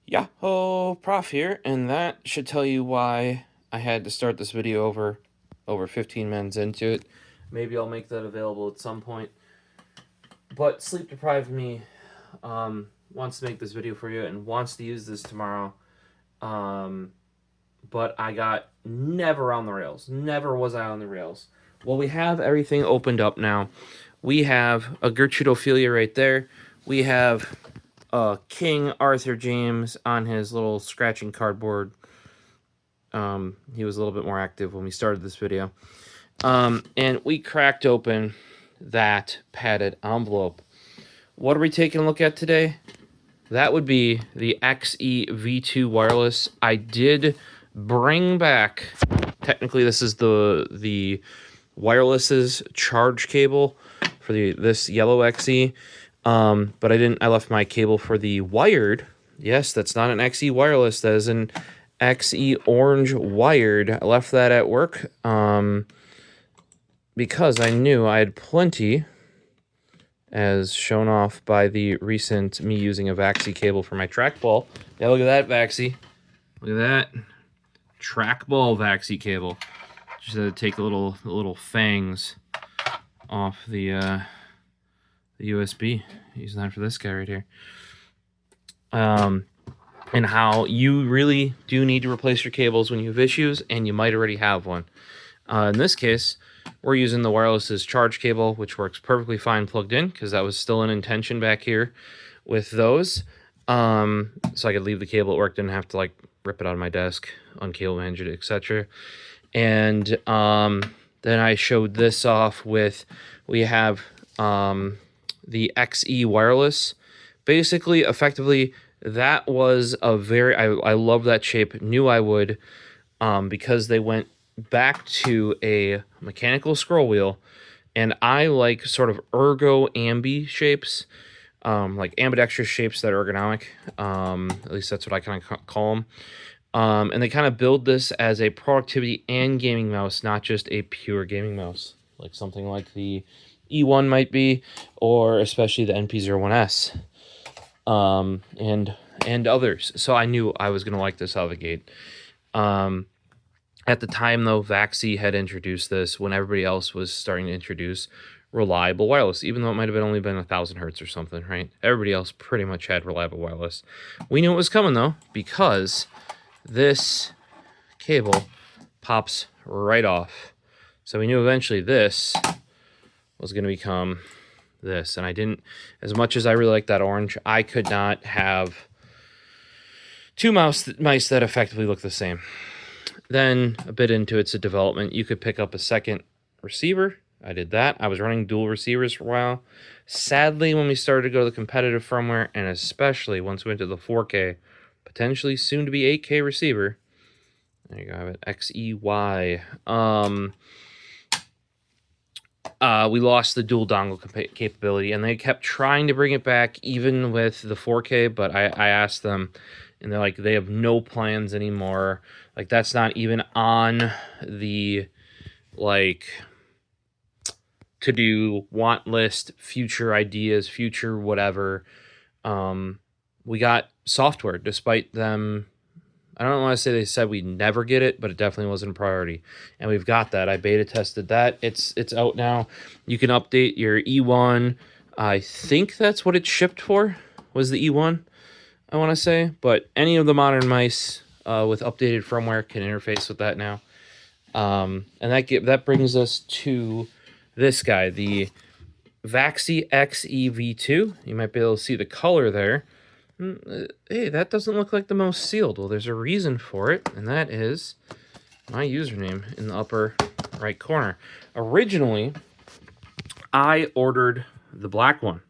Yahoo! Prof here, and that should tell you why I had to start this video over 15 minutes into it. Maybe I'll make that available at some point. But sleep deprived me wants to make this video for you and wants to use this tomorrow. But I got never on the rails. Never was I on the rails. Well, we have everything opened up now. We have a Gertrude Ophelia right there. We have King Arthur James on his little scratching cardboard. He was a little bit more active when we started this video. And we cracked open that padded envelope. What are we taking a look at today? That would be the XEv2 wireless. I did bring back, technically this is the wireless's charge cable for this yellow XE. But I left my cable for the wired. Yes, that's not an XE wireless. That is an XE orange wired. I left that at work because I knew I had plenty, as shown off by the recent me using a Vaxee cable for my trackball. Yeah, look at that, Vaxee. Look at that. Trackball Vaxee cable. Just had to take the little fangs off the USB. Using that for this guy right here. And how you really do need to replace your cables when you have issues, and you might already have one. In this case, we're using the wireless's charge cable, which works perfectly fine plugged in, because that was still an intention back here with those. So I could leave the cable at work, didn't have to like rip it out of my desk, uncable manage it, etc. And then I showed this off with, we have the XE wireless. Basically, effectively, that was a very, I love that shape, knew I would, because they went back to a mechanical scroll wheel, and I like sort of ergo-ambi shapes, like ambidextrous shapes that are ergonomic, at least that's what I kind of call them. And they kind of build this as a productivity and gaming mouse, not just a pure gaming mouse, like something like the E1 might be, or especially the NP01S, and others. So I knew I was going to like this out of the gate. At the time, though, Vaxee had introduced this when everybody else was starting to introduce reliable wireless, even though it might have only been 1,000 hertz or something, right? Everybody else pretty much had reliable wireless. We knew it was coming, though, because this cable pops right off. So we knew eventually this was going to become this. And I didn't, as much as I really like that orange, I could not have two mice that effectively look the same. Then a bit into its development, you could pick up a second receiver. I did that. I was running dual receivers for a while. Sadly, when we started to go to the competitive firmware, and especially once we went to the 4K, potentially soon to be 8K receiver, there you go, I have it, XEY. We lost the dual dongle capability, and they kept trying to bring it back even with the 4K, but I asked them, and they're like, they have no plans anymore. Like, that's not even on the, like, to-do want list, future ideas, future whatever. We got software, despite them, I don't want to say they said we never get it, but it definitely wasn't a priority. And we've got that. I beta tested that. It's out now. You can update your E1. I think that's what it shipped for, was the E1, I want to say. But any of the modern mice with updated firmware can interface with that now. And that brings us to this guy, the Vaxee XEv2. You might be able to see the color there. Hey, that doesn't look like the most sealed. Well, there's a reason for it, and that is my username in the upper right corner. Originally, I ordered the black one,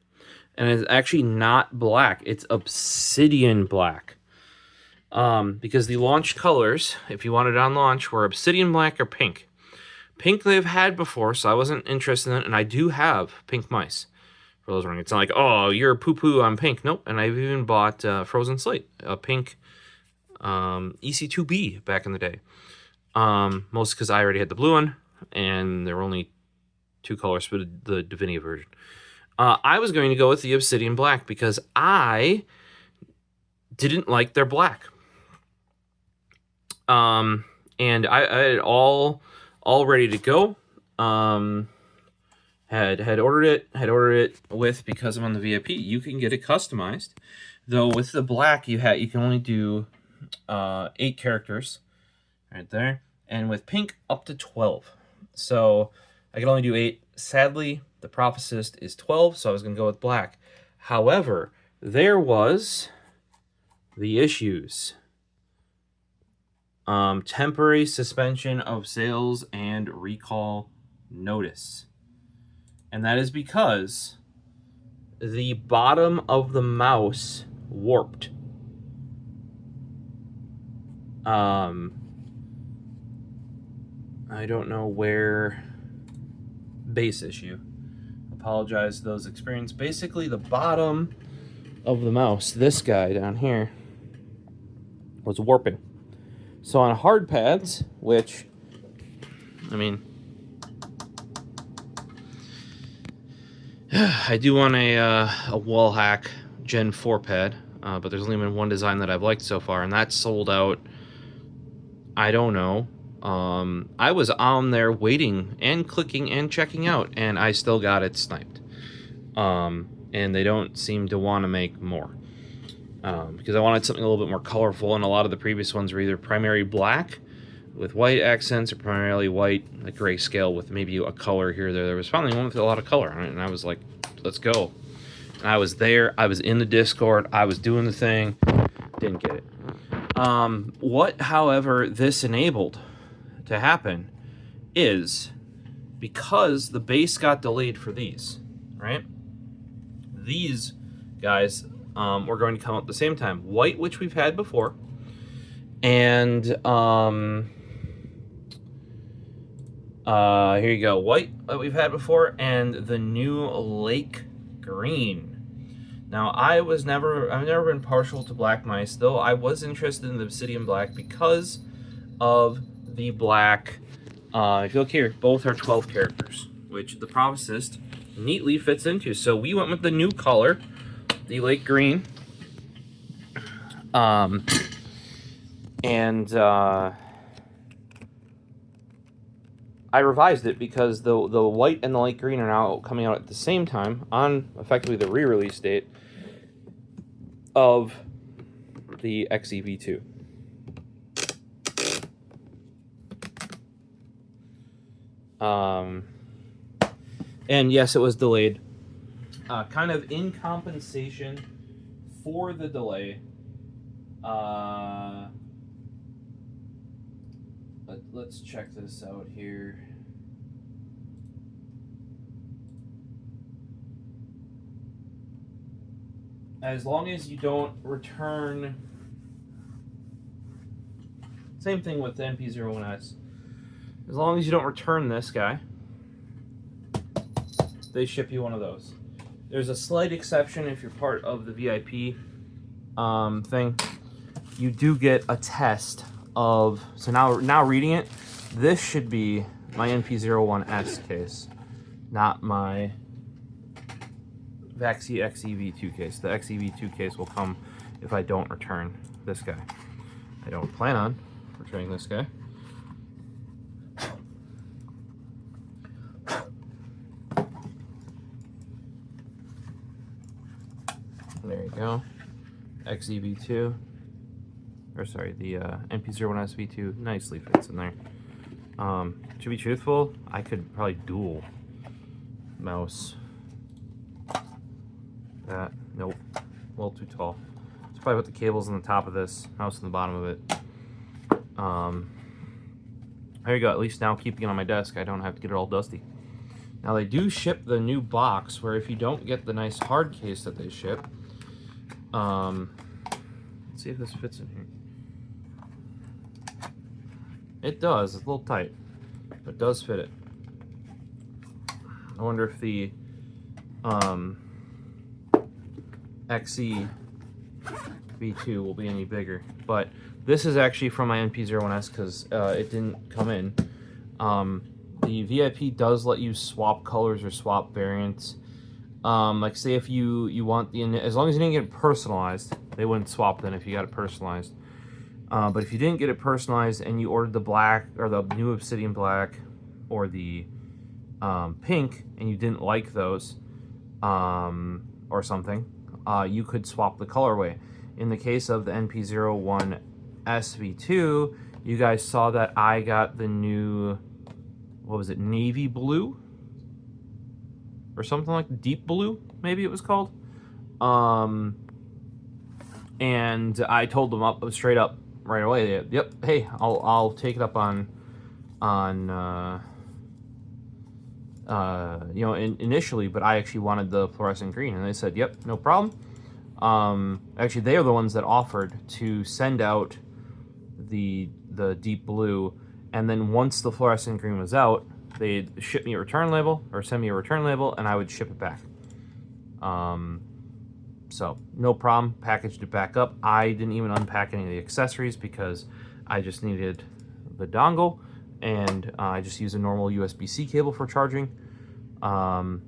and it's actually not black. It's obsidian black. Because the launch colors, if you want it on launch, were obsidian black or pink. Pink they've had before, so I wasn't interested in it, and I do have pink mice. For those wondering, it's not like, oh, you're poo-poo on pink. Nope, and I've even bought Frozen Slate, a pink EC2B back in the day. Mostly because I already had the blue one, and there were only two colors for the Divinia version. I was going to go with the Obsidian Black because I didn't like their black. And I had it all ready to go. Had ordered it with, because I'm on the VIP, you can get it customized. Though with the black, you can only do 8 characters right there, and with pink up to 12. So I can only do 8. Sadly, the Prophecist is 12, so I was gonna go with black. However, there was the issues. Temporary suspension of sales and recall notice. And that is because the bottom of the mouse warped. I don't know where. Base issue. Apologize to those experienced. Basically, the bottom of the mouse, this guy down here, was warping. So on hard pads, which, I mean, I do want a wall hack Gen 4 pad, but there's only been one design that I've liked so far, and that's sold out. I don't know. I was on there waiting and clicking and checking out, and I still got it sniped. And they don't seem to want to make more. Because I wanted something a little bit more colorful, and a lot of the previous ones were either primary black with white accents or primarily white, like grayscale with maybe a color here or there. There was finally one with a lot of color on it, and I was like, let's go. And I was there, I was in the Discord, I was doing the thing, didn't get it. What, however, this enabled to happen is, because the base got delayed for these, right? These guys were going to come out at the same time. White, which we've had before, and here you go. White that we've had before, and the new lake green. Now, I've never been partial to black mice, though I was interested in the Obsidian Black because of the black. If you look here, both are 12 characters, which the Prophecist neatly fits into. So we went with the new color, the lake green. I revised it because the white and the light green are now coming out at the same time on effectively the re-release date of the XEv2. And yes, it was delayed. Kind of in compensation for the delay. Let's check this out here. As long as you don't return... Same thing with the MP01S. As long as you don't return this guy, they ship you one of those. There's a slight exception if you're part of the VIP thing. You do get a test of... So now reading it, this should be my NP01S case, not my Vaxee XEv2 case. The XEv2 case will come if I don't return this guy. I don't plan on returning this guy. There you go. XEv2. Or sorry, the NP01S V2 nicely fits in there. To be truthful, I could probably dual mouse that. Nope. A little too tall. Let's probably put the cables on the top of this, mouse on the bottom of it. There you go. At least now keeping it on my desk, I don't have to get it all dusty. Now they do ship the new box, where if you don't get the nice hard case that they ship, let's see if this fits in here. It does. It's a little tight, but it does fit it. I wonder if the XEv2 will be any bigger. But this is actually from my NP01S because it didn't come in. The VIP does let you swap colors or swap variants. Like say if you want as long as you didn't get it personalized, They wouldn't swap then if you got it personalized. But if you didn't get it personalized and you ordered the black or the new Obsidian black or the pink and you didn't like those or something, you could swap the colorway. In the case of the NP01 SV2, you guys saw that I got the new, what was it, navy blue? Or something like deep blue, maybe it was called. And I told them up straight up right away. Yep, hey, I'll take it up on you know, initially, but I actually wanted the fluorescent green, and they said, yep, no problem. Actually, they are the ones that offered to send out the deep blue, and then once the fluorescent green was out, they'd ship me a return label or send me a return label, and I would ship it back. So no problem, packaged it back up. I didn't even unpack any of the accessories because I just needed the dongle, and I just use a normal USB-C cable for charging. You know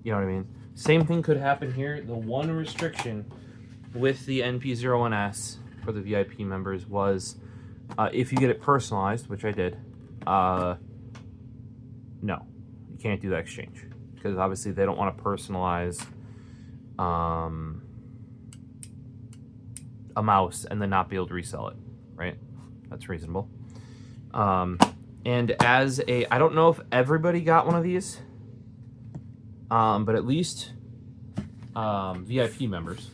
what I mean? Same thing could happen here. The one restriction with the NP01S for the VIP members was if you get it personalized, which I did, no, you can't do that exchange because obviously they don't want to personalize a mouse and then not be able to resell it, right? That's reasonable. And as a, I don't know if everybody got one of these, but at least VIP members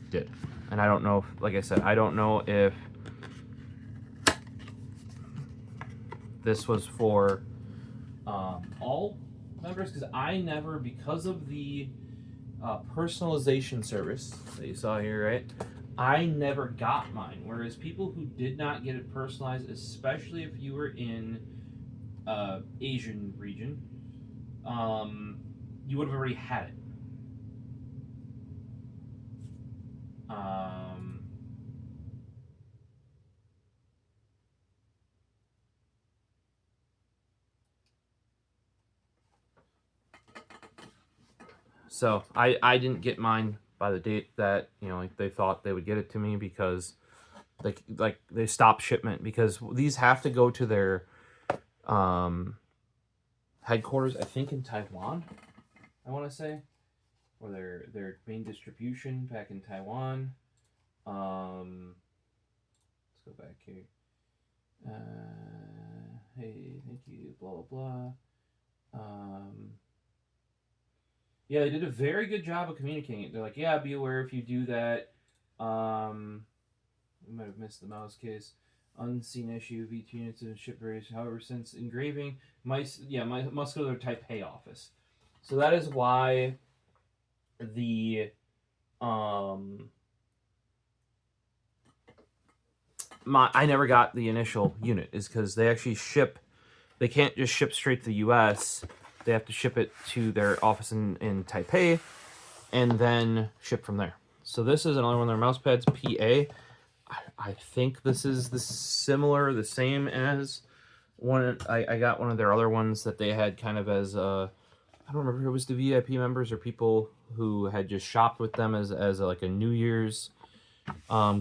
did. And I don't know if, like I said, I don't know if this was for all members, because I never, because of the personalization service that you saw here, right? I never got mine. Whereas people who did not get it personalized, especially if you were in Asian region, you would have already had it. So I didn't get mine by the date that, you know, like they thought they would get it to me, because they stopped shipment, because these have to go to their headquarters, I think in Taiwan, I want to say, or their main distribution back in Taiwan. Let's go back here. Hey, thank you, blah blah blah. Yeah, they did a very good job of communicating it. They're like, yeah, be aware if you do that. We might have missed the mouse case. Unseen issue, V2 units and ship various. However, since engraving, must go to their Taipei office. So that is why the I never got the initial unit, is because they actually ship. They can't just ship straight to the U.S. They have to ship it to their office in Taipei, and then ship from there. So this is another one of their mouse pads, PA. I think this is the same as one. I got one of their other ones that they had kind of as I don't remember if it was the VIP members or people who had just shopped with them as like a New Year's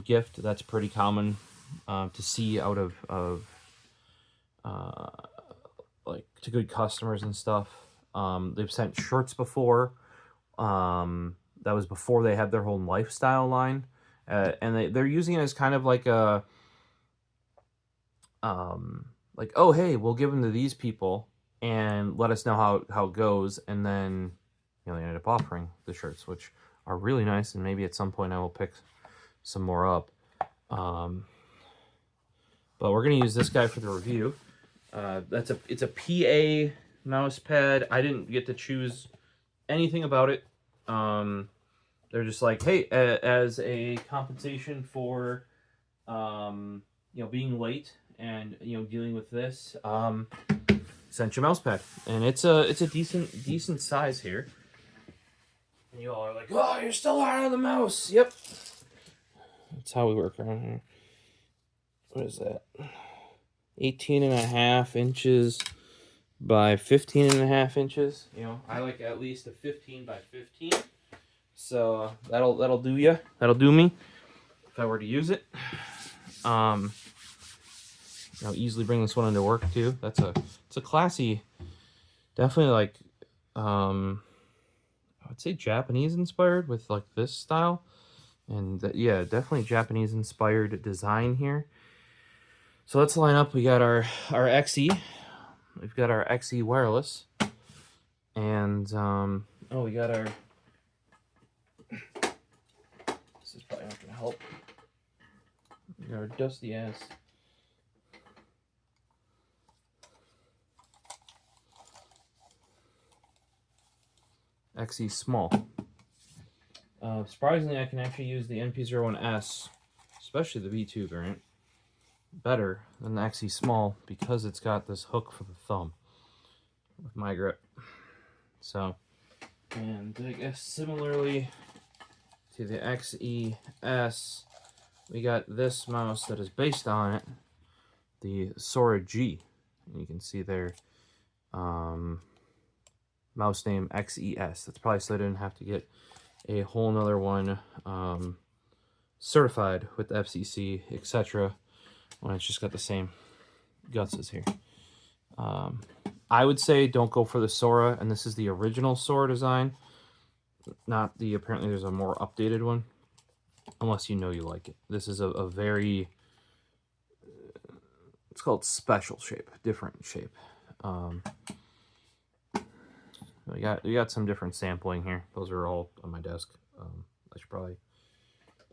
gift. That's pretty common to see out of like to good customers and stuff. They've sent shirts before. That was before they had their whole lifestyle line. And they're using it as kind of like a, like, oh, hey, we'll give them to these people and let us know how it goes. And then, you know, they ended up offering the shirts, which are really nice. And maybe at some point I will pick some more up. But we're going to use this guy for the review. It's a PA mouse pad. I didn't get to choose anything about it. They're just like, hey, as a compensation for, you know, being late and, you know, dealing with this, sent you a mouse pad, and it's a decent size here. And you all are like, oh, you're still hard on the mouse. Yep, that's how we work around here. What is that? 18.5 inches by 15.5 inches. You know, I like at least a 15 by 15. So that'll do ya. That'll do me. if I were to use it. I'll easily bring this one into work too. It's a classy, definitely like I would say Japanese inspired with like this style. And yeah, definitely Japanese inspired design here. So let's line up. We got our XE. We've got our XE wireless. And oh, we got our, this is probably not gonna help. We got our dusty ass XE small. Surprisingly, I can actually use the NP01S, especially the V2 variant, better than the XE small because it's got this hook for the thumb with my grip. So, and I guess similarly to the XES, we got this mouse that is based on it, the Sora G. And you can see there, mouse name XES. That's probably so I didn't have to get a whole nother one certified with the FCC, etc. when it's just got the same guts as here. I would say don't go for the Sora, and this is the original Sora design, not the, apparently there's a more updated one, unless you know you like it. This is a very, it's called special shape, different shape. We got some different sampling here. Those are all on my desk. I should probably,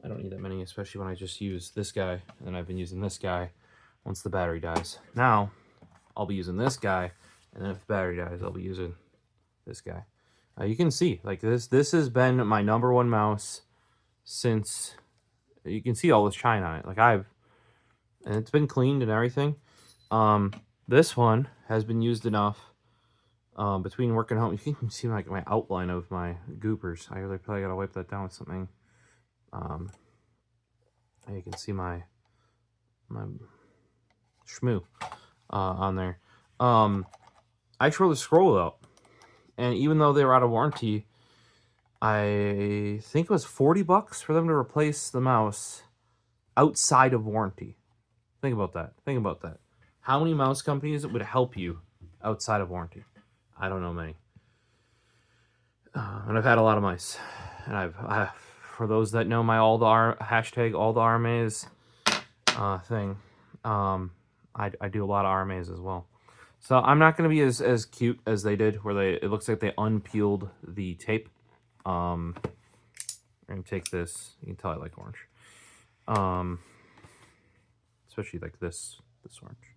I don't need that many, especially when I just use this guy, and I've been using this guy once the battery dies. Now, I'll be using this guy, and then if the battery dies, I'll be using this guy. You can see, like this has been my #1 mouse since, you can see all this shine on it. Like and it's been cleaned and everything. This one has been used enough. Between work and home, you can see like my outline of my goopers. I really probably gotta wipe that down with something. You can see my shmoo on there. I throw the scroll out, and even though they were out of warranty, I think it was $40 for them to replace the mouse outside of warranty. Think about that. Think about that. How many mouse companies would help you outside of warranty? I don't know many. And I've had a lot of mice. And I've for those that know my hashtag all the RMAs thing, I do a lot of RMAs as well. So I'm not going to be as cute as they did, where it looks like they unpeeled the tape. I'm going to take this. You can tell I like orange. Especially like this orange.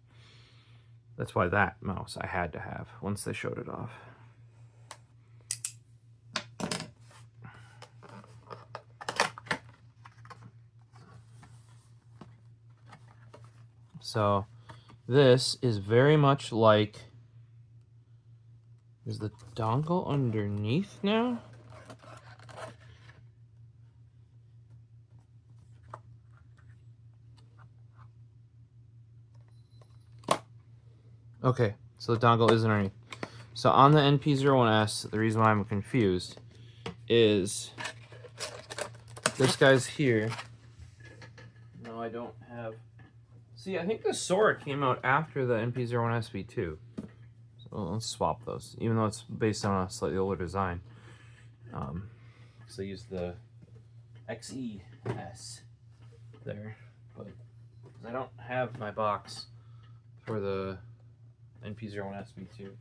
That's why that mouse I had to have once they showed it off. So this is very much like, is the dongle underneath now? Okay, so the dongle is underneath. So on the NP01S, the reason why I'm confused is this guy's here. No, I don't have. See, I think the Sora came out after the NP01S V2. So let's swap those, even though it's based on a slightly older design. So I used the XES there, but I don't have my box for the NP01S V2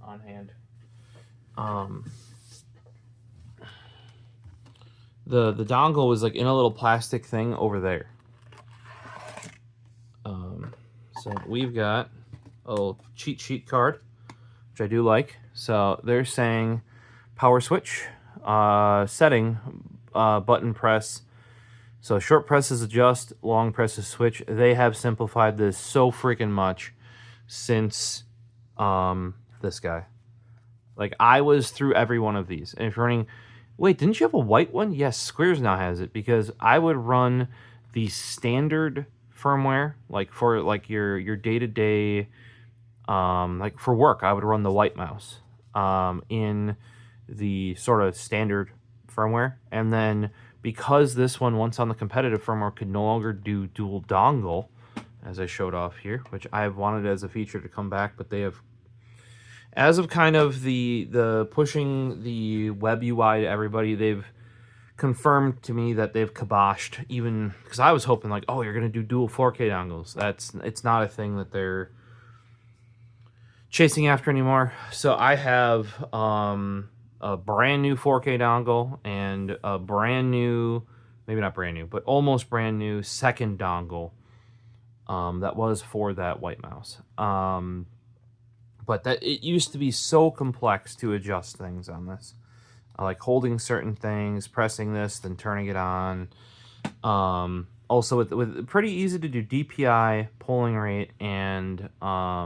on hand. The dongle was like in a little plastic thing over there. So we've got a little cheat sheet card, which I do like. So they're saying power switch, setting, button press. So short presses adjust, long presses switch. They have simplified this so freaking much since this guy. Like, I was through every one of these. And if you're running, wait, didn't you have a white one? Yes, Squares now has it, because I would run the standard firmware, like for like your day-to-day, like for work, I would run the white mouse in the sort of standard firmware, and then because this one, once on the competitive firmware, could no longer do dual dongle, as I showed off here, which I have wanted as a feature to come back, but they have, as of kind of the pushing the web UI to everybody, they've confirmed to me that they've kiboshed, even because I was hoping like, oh, you're gonna do dual 4K dongles. It's not a thing that they're chasing after anymore. So I have a brand new 4K dongle and a brand new, maybe not brand new, but almost brand new second dongle that was for that white mouse. But that it used to be so complex to adjust things on this. Like holding certain things, pressing this, then turning it on. Also, with pretty easy to do DPI, polling rate, and I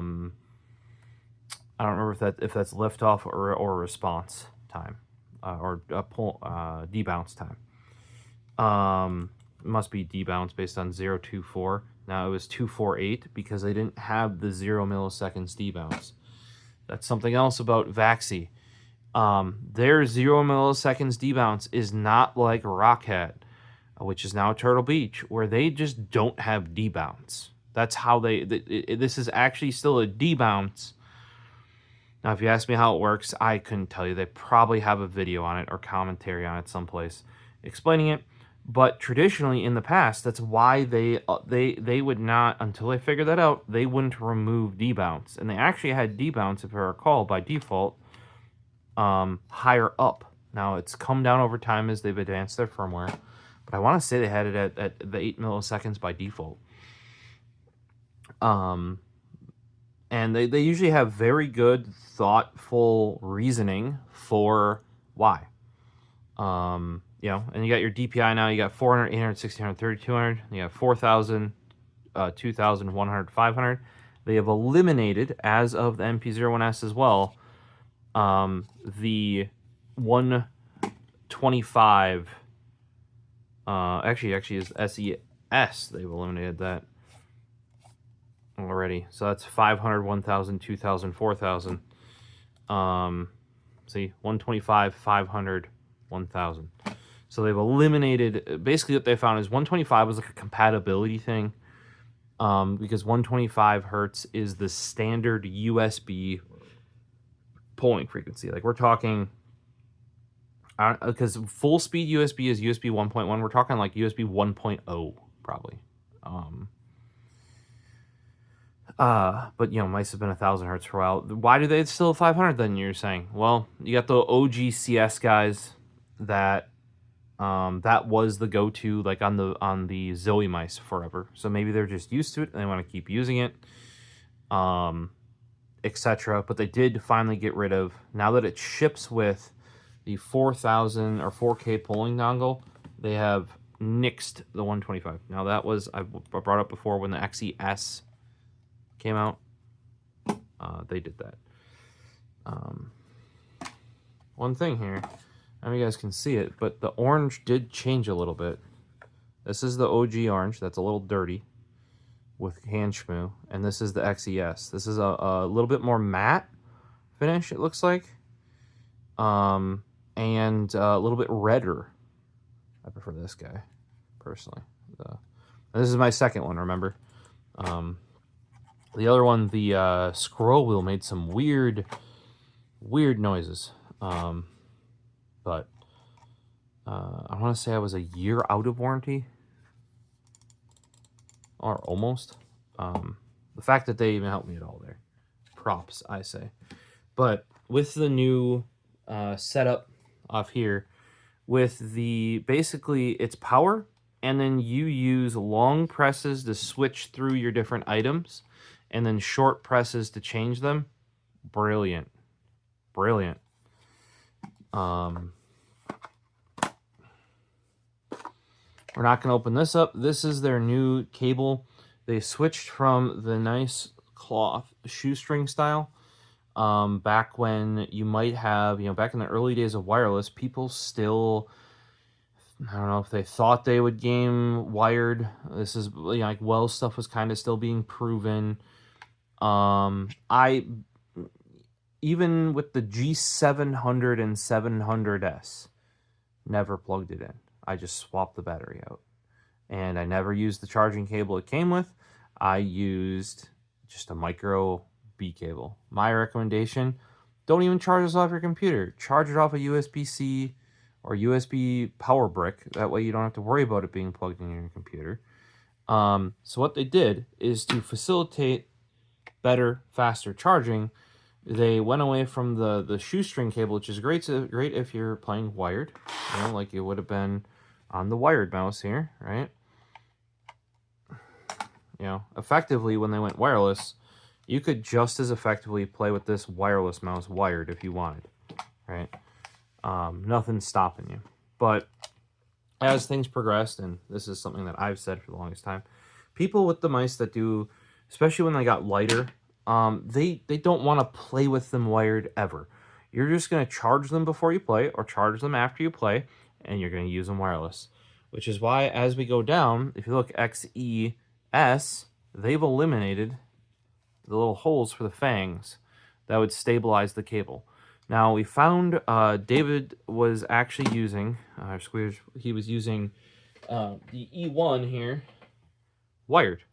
don't remember if that's liftoff or response time, or debounce time. It must be debounce based on 0.24. Now it was 248 because they didn't have the 0 milliseconds debounce. That's something else about Vaxee. Their 0 milliseconds debounce is not like Roccat, which is now Turtle Beach, where they just don't have debounce. That's how this is actually still a debounce. Now, if you ask me how it works, I couldn't tell you. They probably have a video on it or commentary on it someplace explaining it. But traditionally, in the past, that's why they would not, until they figured that out, they wouldn't remove debounce. And they actually had debounce, if I recall, by default, higher up. Now, it's come down over time as they've advanced their firmware. But I want to say they had it at the 8 milliseconds by default. And they usually have very good, thoughtful reasoning for why. You know, and you got your DPI now. You got 400, 800, 1600, 3200. You got 4000, 2000, 100, 500. They have eliminated, as of the MP01S as well, the 125. Actually is SES. They've eliminated that already. So that's 500, 1000, 2000, 4000. See, 125, 500, 1000. So they've eliminated, basically what they found is 125 was like a compatibility thing, because 125 hertz is the standard USB polling frequency. Like we're talking, because full speed USB is USB 1.1. We're talking like USB 1.0 probably. But you know, mice have been 1000 hertz for a while. Why do they still have 500 then, you're saying? Well, you got the OG CS guys that that was the go-to, like on the Zoe mice forever. So maybe they're just used to it and they want to keep using it, etc. But they did finally get rid of, now that it ships with the 4000 or 4K polling dongle, they have nixed the 125. Now that was, I brought up before, when the XEs came out, they did that. One thing here, I don't know if you guys can see it, but the orange did change a little bit. This is the OG orange. That's a little dirty with hand schmoo. And this is the XES. This is a little bit more matte finish, it looks like. And a little bit redder. I prefer this guy, personally. This is my second one, remember? The other one, the scroll wheel made some weird noises. But I want to say I was a year out of warranty, or almost. The fact that they even helped me at all there, props, I say. But with the new setup off here, with the, basically it's power, and then you use long presses to switch through your different items, and then short presses to change them. Brilliant. We're not going to open this up. This is their new cable. They switched from the nice cloth shoestring style. Back when you might have, back in the early days of wireless, people still, I don't know if they thought they would game wired. This is, like Wells stuff was kind of still being proven. Even with the G700 and 700S, never plugged it in. I just swapped the battery out. And I never used the charging cable it came with. I used just a micro B cable. My recommendation, don't even charge this off your computer. Charge it off a USB-C or USB power brick. That way you don't have to worry about it being plugged in your computer. So what they did is to facilitate better, faster charging, they went away from the shoestring cable, which is great if you're playing wired, you know, like it would have been on the wired mouse here, right? You know, effectively, when they went wireless, you could just as effectively play with this wireless mouse wired if you wanted, right? Nothing's stopping you. But as things progressed, and this is something that I've said for the longest time, people with the mice that do, especially when they got lighter, they don't want to play with them wired ever. You're just going to charge them before you play or charge them after you play, and you're going to use them wireless. Which is why, as we go down, if you look XEs, they've eliminated the little holes for the fangs that would stabilize the cable. Now, we found David was actually using, he was using the E1 here, wired,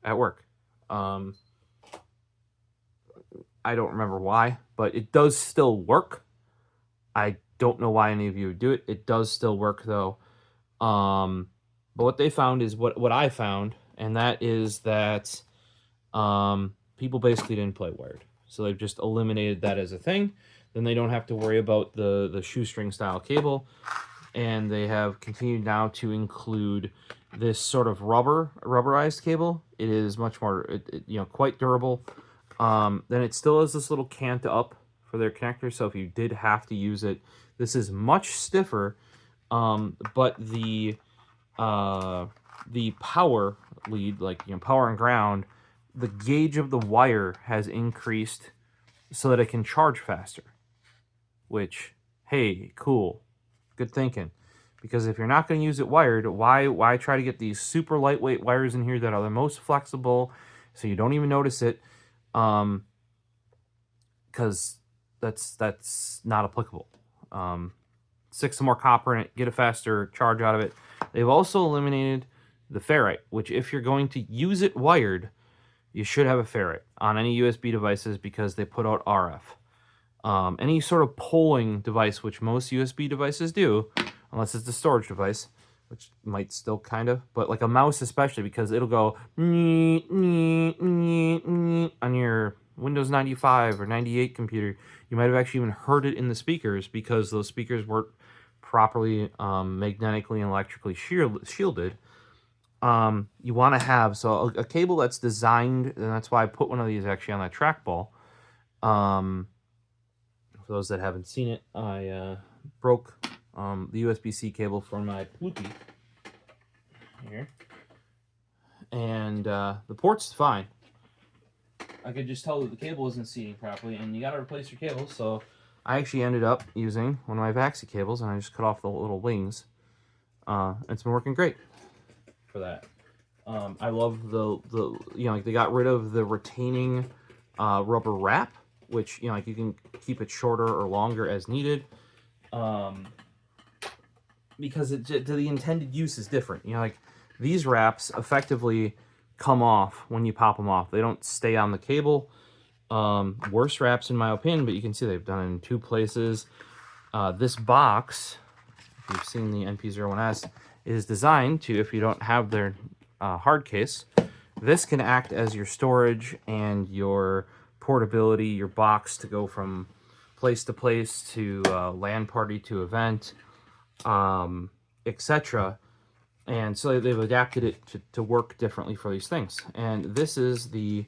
at work. I don't remember why, but it does still work. I don't know why any of you would do it. It does still work, though. But what they found is what I found, and that is that people basically didn't play wired. So they've just eliminated that as a thing. Then they don't have to worry about the shoestring style cable. And they have continued now to include this sort of rubberized cable. It is much more, quite durable. Then it still has this little cant up for their connector. So if you did have to use it, this is much stiffer. But the power lead, power and ground, the gauge of the wire has increased so that it can charge faster. Which, hey, cool. Good thinking. Because if you're not going to use it wired, why try to get these super lightweight wires in here that are the most flexible so you don't even notice it? Because that's not applicable. Stick some more copper in it, get a faster charge out of it. They've also eliminated the ferrite, which if you're going to use it wired, you should have a ferrite on any USB devices because they put out RF. Any sort of polling device, which most USB devices do, unless it's a storage device, which might still kind of, but like a mouse especially, because it'll go on your Windows 95 or 98 computer. You might have actually even heard it in the speakers because those speakers weren't properly magnetically and electrically shielded. You want to have a cable that's designed, and that's why I put one of these actually on that trackball. For those that haven't seen it, I broke the USB-C cable for my Pluppy here, and the port's fine. I could just tell that the cable isn't seating properly, and you got to replace your cable. So I actually ended up using one of my Vaxee cables, and I just cut off the little wings. It's been working great for that. I love they got rid of the retaining rubber wrap, which you can keep it shorter or longer as needed, because the intended use is different. These wraps effectively come off when you pop them off. They don't stay on the cable. Worse wraps in my opinion, but you can see they've done it in two places. This box, if you've seen the NP01S, is designed to, if you don't have their hard case, this can act as your storage and your portability, your box to go from place to place, to LAN party, to event, etc. And so they've adapted it to work differently for these things. And this is the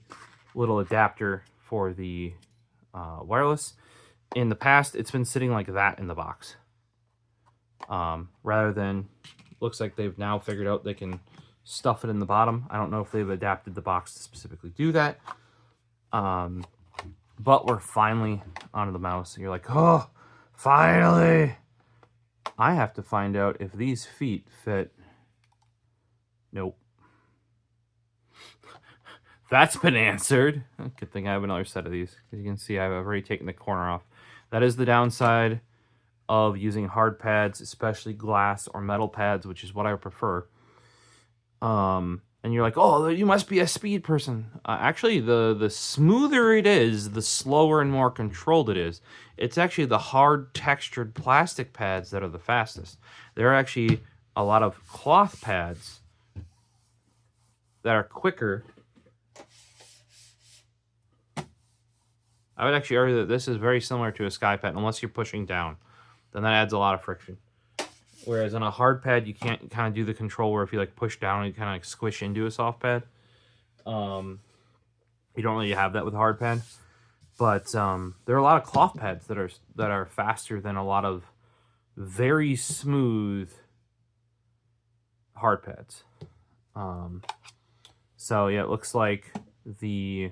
little adapter for the wireless. In the past, it's been sitting like that in the box. Rather than, looks like they've now figured out they can stuff it in the bottom. I don't know if they've adapted the box to specifically do that. But we're finally onto the mouse. You're like, oh, finally! I have to find out if these feet fit. Nope. That's been answered. Good thing I have another set of these. As you can see, I've already taken the corner off. That is the downside of using hard pads, especially glass or metal pads, which is what I prefer. And you're like, oh, you must be a speed person. Actually, the smoother it is, the slower and more controlled it is. It's actually the hard textured plastic pads that are the fastest. There are actually a lot of cloth pads that are quicker. I would actually argue that this is very similar to a sky pad, unless you're pushing down. Then that adds a lot of friction. Whereas on a hard pad, you can't kind of do the control where if you like push down, you kind of like squish into a soft pad. You don't really have that with a hard pad. But there are a lot of cloth pads that are faster than a lot of very smooth hard pads. So yeah, it looks like the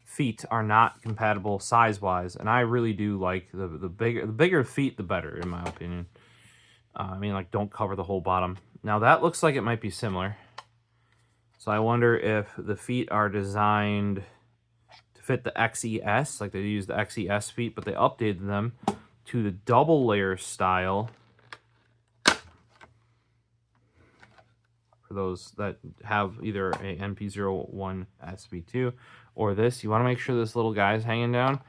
feet are not compatible size-wise, and I really do like the bigger feet, the better, in my opinion. I mean, like, don't cover the whole bottom. Now that looks like it might be similar. So I wonder if the feet are designed to fit the XES, like they use the XES feet, but they updated them to the double layer style. For those that have either a NP01 SB2 or this, you want to make sure this little guy is hanging down,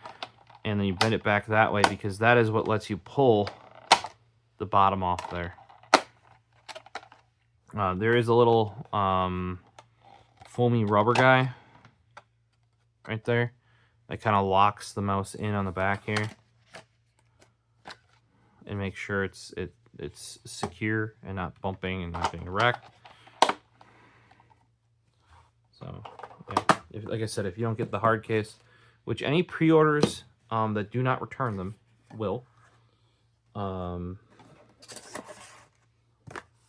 and then you bend it back that way, because that is what lets you pull the bottom off there. There is a little foamy rubber guy right there that kind of locks the mouse in on the back here and make sure it's secure and not bumping and not being wrecked. So yeah, like I said, if you don't get the hard case, which any pre-orders that do not return them will,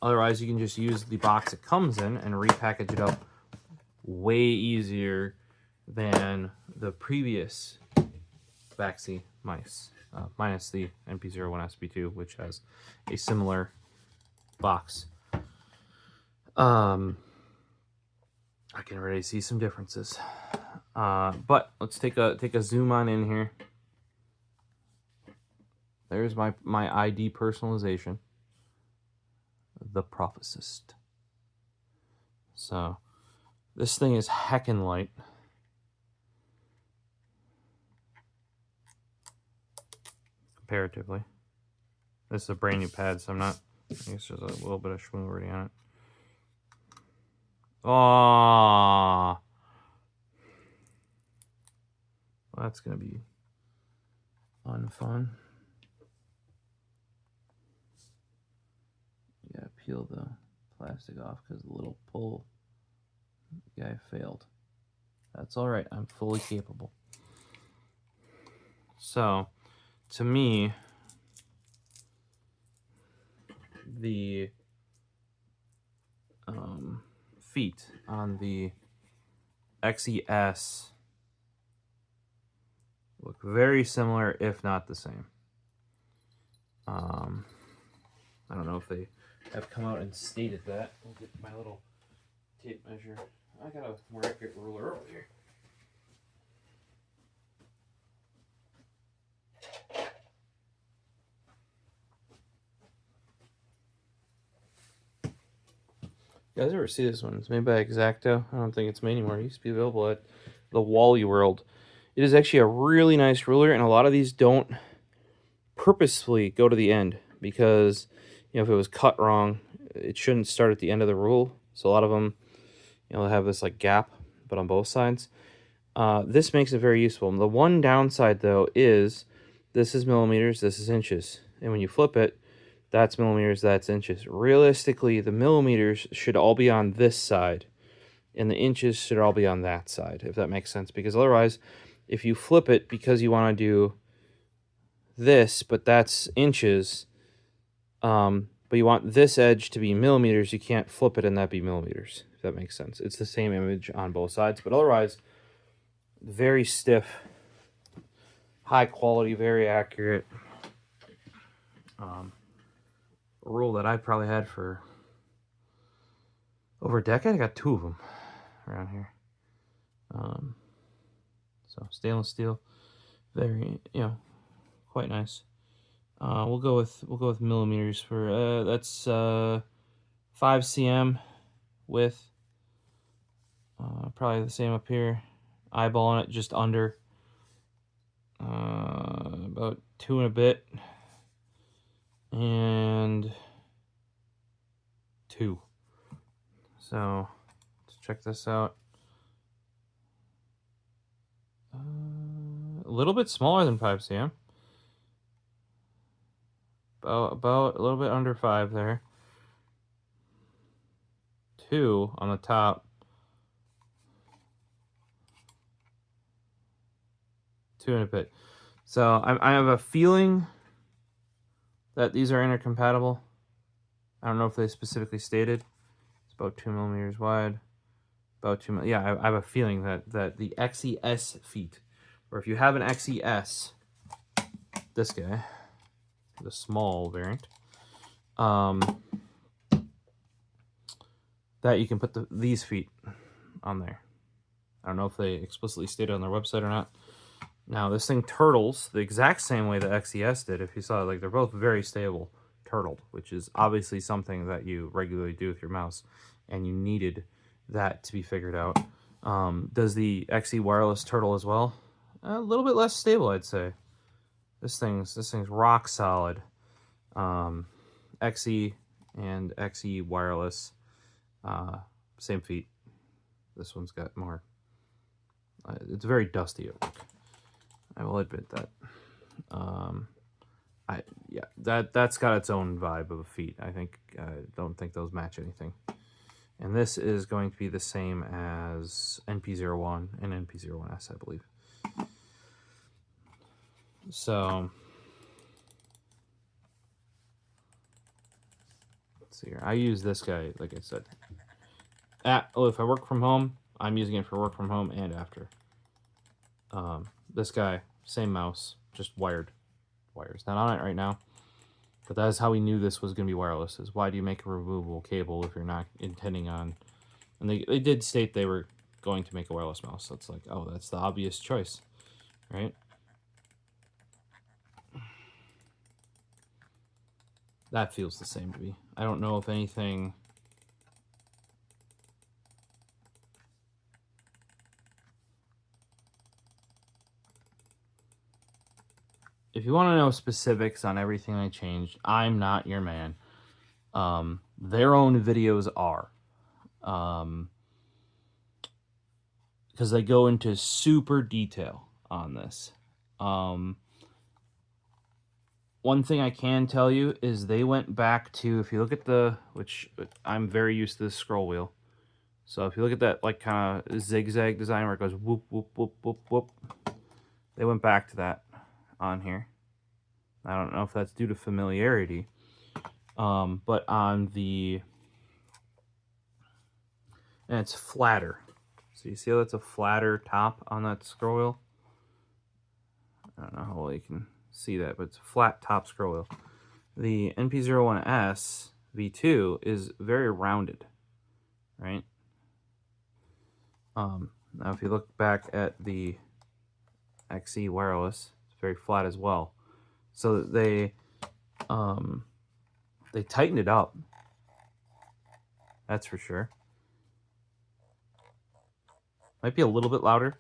otherwise you can just use the box it comes in and repackage it up way easier than the previous Vaxee mice, minus the NP01 SB2, which has a similar box. I can already see some differences. But let's take a zoom on in here. There's my ID personalization. The Prophecist. So this thing is heckin' light. Comparatively. This is a brand new pad, so I guess there's a little bit of schmoo already on it. Oh, well, that's gonna be fun. You gotta peel the plastic off because the little pull guy failed. That's all right. I'm fully capable. So, to me, the feet on the XES look very similar, if not the same. I don't know if they have come out and stated that. I'll get my little tape measure. I got a more accurate ruler over here. You guys ever see this one? It's made by X-Acto. I don't think it's made anymore. It used to be available at the Wally World. It is actually a really nice ruler, and a lot of these don't purposefully go to the end because, you know, if it was cut wrong, it shouldn't start at the end of the rule. So a lot of them, you know, have this like gap, but on both sides. This makes it very useful. The one downside, though, is this is millimeters, this is inches. And when you flip it, that's millimeters, that's inches. Realistically, the millimeters should all be on this side, and the inches should all be on that side, if that makes sense. Because otherwise, if you flip it because you want to do this, but that's inches, but you want this edge to be millimeters, you can't flip it and that be millimeters, if that makes sense. It's the same image on both sides, but otherwise, very stiff, high quality, very accurate. A rule that I probably had for over a decade. I got 2 of them around here. So stainless steel, very, you know, quite nice. We'll go with millimeters for that's 5 cm width. Probably the same up here. Eyeballing it just under about 2 and a bit, and 2. So let's check this out. A little bit smaller than 5 cm. About a little bit under 5 there. 2 on the top. 2 and a bit. So I have a feeling that these are intercompatible. I don't know if they specifically stated. It's about 2 millimeters wide. About 2 mil. Yeah, I have a feeling that the XEs feet, or if you have an XES, this guy, the small variant, that you can put these feet on there. I don't know if they explicitly stated on their website or not. Now, this thing turtles the exact same way the XES did. If you saw it, like, they're both very stable, turtled, which is obviously something that you regularly do with your mouse, and you needed that to be figured out. Does the XE wireless turtle as well? A little bit less stable, I'd say. This thing's rock solid. XE and XE wireless, same feet. This one's got more. It's very dusty at work. I will admit that. That's got its own vibe of a feet. I don't think those match anything. And this is going to be the same as NP01 and NP01S, I believe. So let's see here. I use this guy, like I said. If I work from home, I'm using it for work from home and after. This guy, same mouse, just wires. Not on it right now, but that is how we knew this was going to be wireless. Is why do you make a removable cable if you're not intending on? And they did state they were going to make a wireless mouse. So it's like, oh, that's the obvious choice, right? That feels the same to me. I don't know if anything. If you want to know specifics on everything I changed, I'm not your man. Their own videos are. Because they go into super detail on this. One thing I can tell you is they went back to, if you look at which I'm very used to this scroll wheel. So if you look at that, like, kind of zigzag design where it goes whoop, whoop, whoop, whoop, whoop. They went back to that on here. I don't know if that's due to familiarity. But on and it's flatter. So you see how that's a flatter top on that scroll wheel? I don't know how well you can see that, but it's a flat top scroll wheel. The NP01S V2 is very rounded, right? Now if you look back at the XE wireless, it's very flat as well. So they tightened it up. That's for sure. Might be a little bit louder.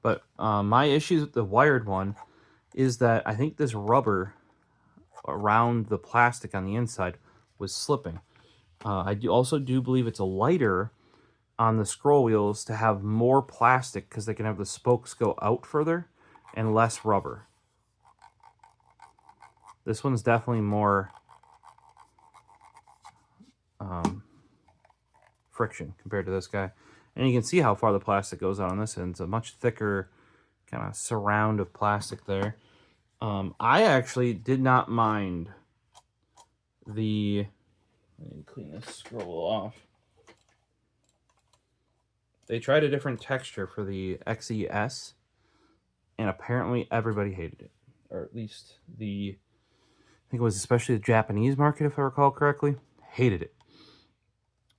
But my issues with the wired one is that I think this rubber around the plastic on the inside was slipping. I also do believe it's a lighter on the scroll wheels to have more plastic because they can have the spokes go out further and less rubber. This one's definitely more friction compared to this guy. And you can see how far the plastic goes out on this end. It's a much thicker kind of surround of plastic there. I actually did not mind let me clean this scroll off. They tried a different texture for the XES, and apparently everybody hated it. Or at least I think it was especially the Japanese market, if I recall correctly, hated it.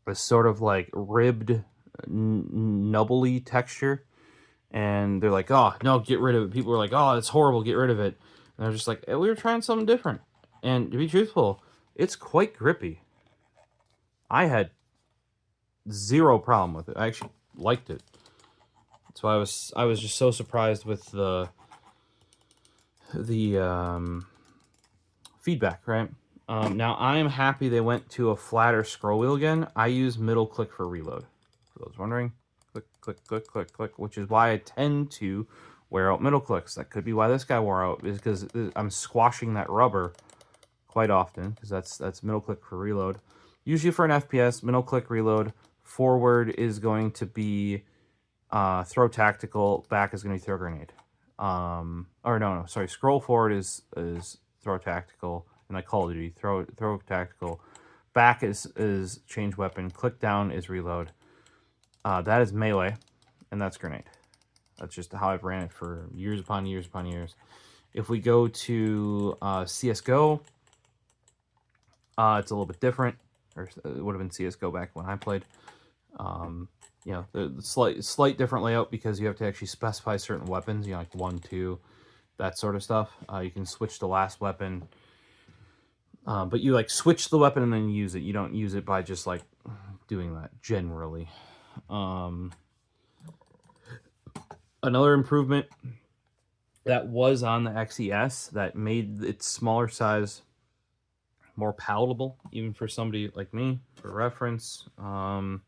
This sort of like ribbed, nubbly texture. And they're like, oh, no, get rid of it. People were like, oh, it's horrible, get rid of it. And I was just like, we were trying something different. And to be truthful, it's quite grippy. I had zero problem with it. I actually liked it. That's why I was just so surprised with the feedback, right? Now, I am happy they went to a flatter scroll wheel again. I use middle click for reload. For those wondering, click, click, click, click, click, which is why I tend to wear out middle clicks. That could be why this guy wore out, is because I'm squashing that rubber quite often, because that's middle click for reload. Usually for an FPS, middle click reload, forward is going to be throw tactical, back is going to be throw grenade. Or no, sorry, scroll forward is throw tactical, and like Call of Duty, throw tactical. Back is change weapon. Click down is reload. That is melee, and that's grenade. That's just how I've ran it for years upon years upon years. If we go to CSGO, it's a little bit different. Or it would have been CSGO back when I played. You know, the slight different layout because you have to actually specify certain weapons, you know, like 1, 2, that sort of stuff. You can switch the last weapon, but you like switch the weapon and then use it. You don't use it by just like doing that generally. Another improvement that was on the XES that made its smaller size more palatable, even for somebody like me, for reference. If you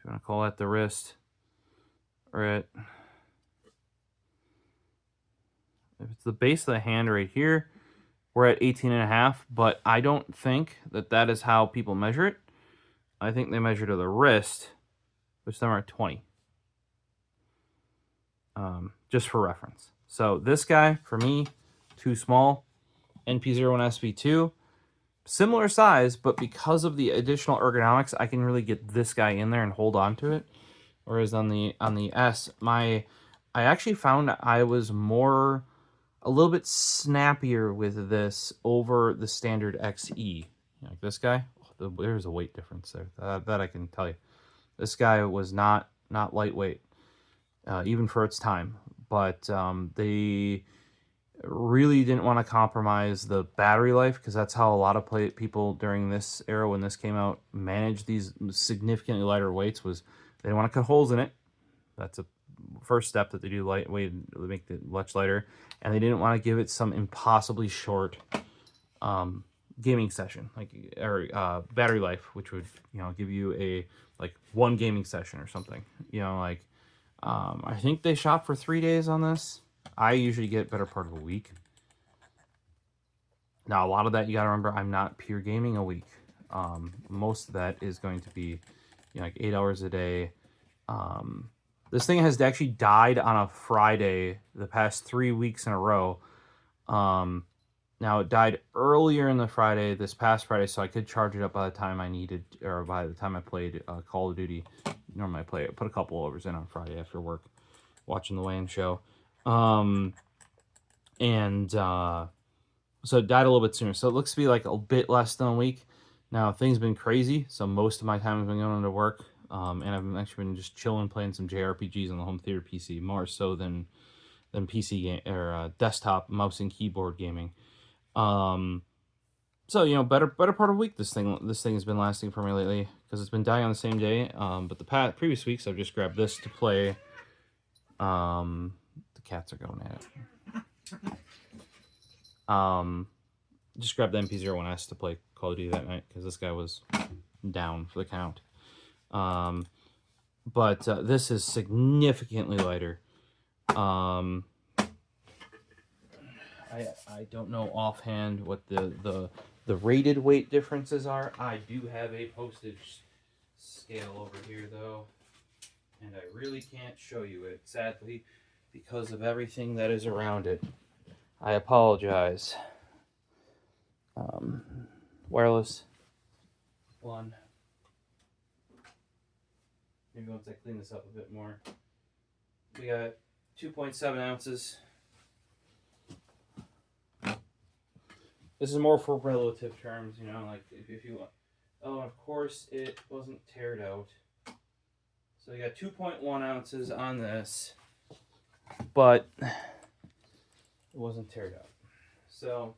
want to call that the wrist, or if it's the base of the hand right here, we're at 18.5, but I don't think that is how people measure it. I think they measure to the wrist, which some are at 20. Just for reference. So this guy, for me, too small. NP01 SV2, similar size, but because of the additional ergonomics, I can really get this guy in there and hold on to it. Whereas on the S, I actually found I was a little bit snappier with this over the standard XE. Like this guy, there's a weight difference there. That I can tell you. This guy was not lightweight, even for its time. But they really didn't want to compromise the battery life, because that's how a lot of people during this era, when this came out, managed these significantly lighter weights. Was they didn't want to cut holes in it. That's a first step that they do lightweight, they make it much lighter, and they didn't want to give it some impossibly short gaming session, like or battery life, which would, you know, give you a like one gaming session or something. You know, like I think they shop for 3 days on this. I usually get better part of a week. Now, a lot of that, you got to remember, I'm not pure gaming a week. Most of that is going to be, you know, like 8 hours a day. This thing has actually died on a Friday the past 3 weeks in a row. Now, it died earlier in the Friday, this past Friday, so I could charge it up by the time I needed, or by the time I played Call of Duty. Normally I put a couple hours in on Friday after work, watching the weigh-in show. So it died a little bit sooner. So it looks to be like a bit less than a week. Now, things have been crazy, so most of my time has been going into work. And I've actually been just chilling, playing some JRPGs on the home theater PC, more so than PC game or desktop mouse and keyboard gaming. So, you know, better part of a week this thing has been lasting for me lately, because it's been dying on the same day. But the previous weeks I've just grabbed this to play. The cats are going at it. Just grabbed the MP01S to play Call of Duty that night, because this guy was down for the count. But this is significantly lighter. I don't know offhand what the rated weight differences are. I do have a postage scale over here, though, and I really can't show you it, sadly, because of everything that is around it. I apologize. Wireless one. Maybe once I clean this up a bit more. We got 2.7 ounces. This is more for relative terms, you know, like if you want. Oh, and of course it wasn't teared out. So you got 2.1 ounces on this, but it wasn't teared out. So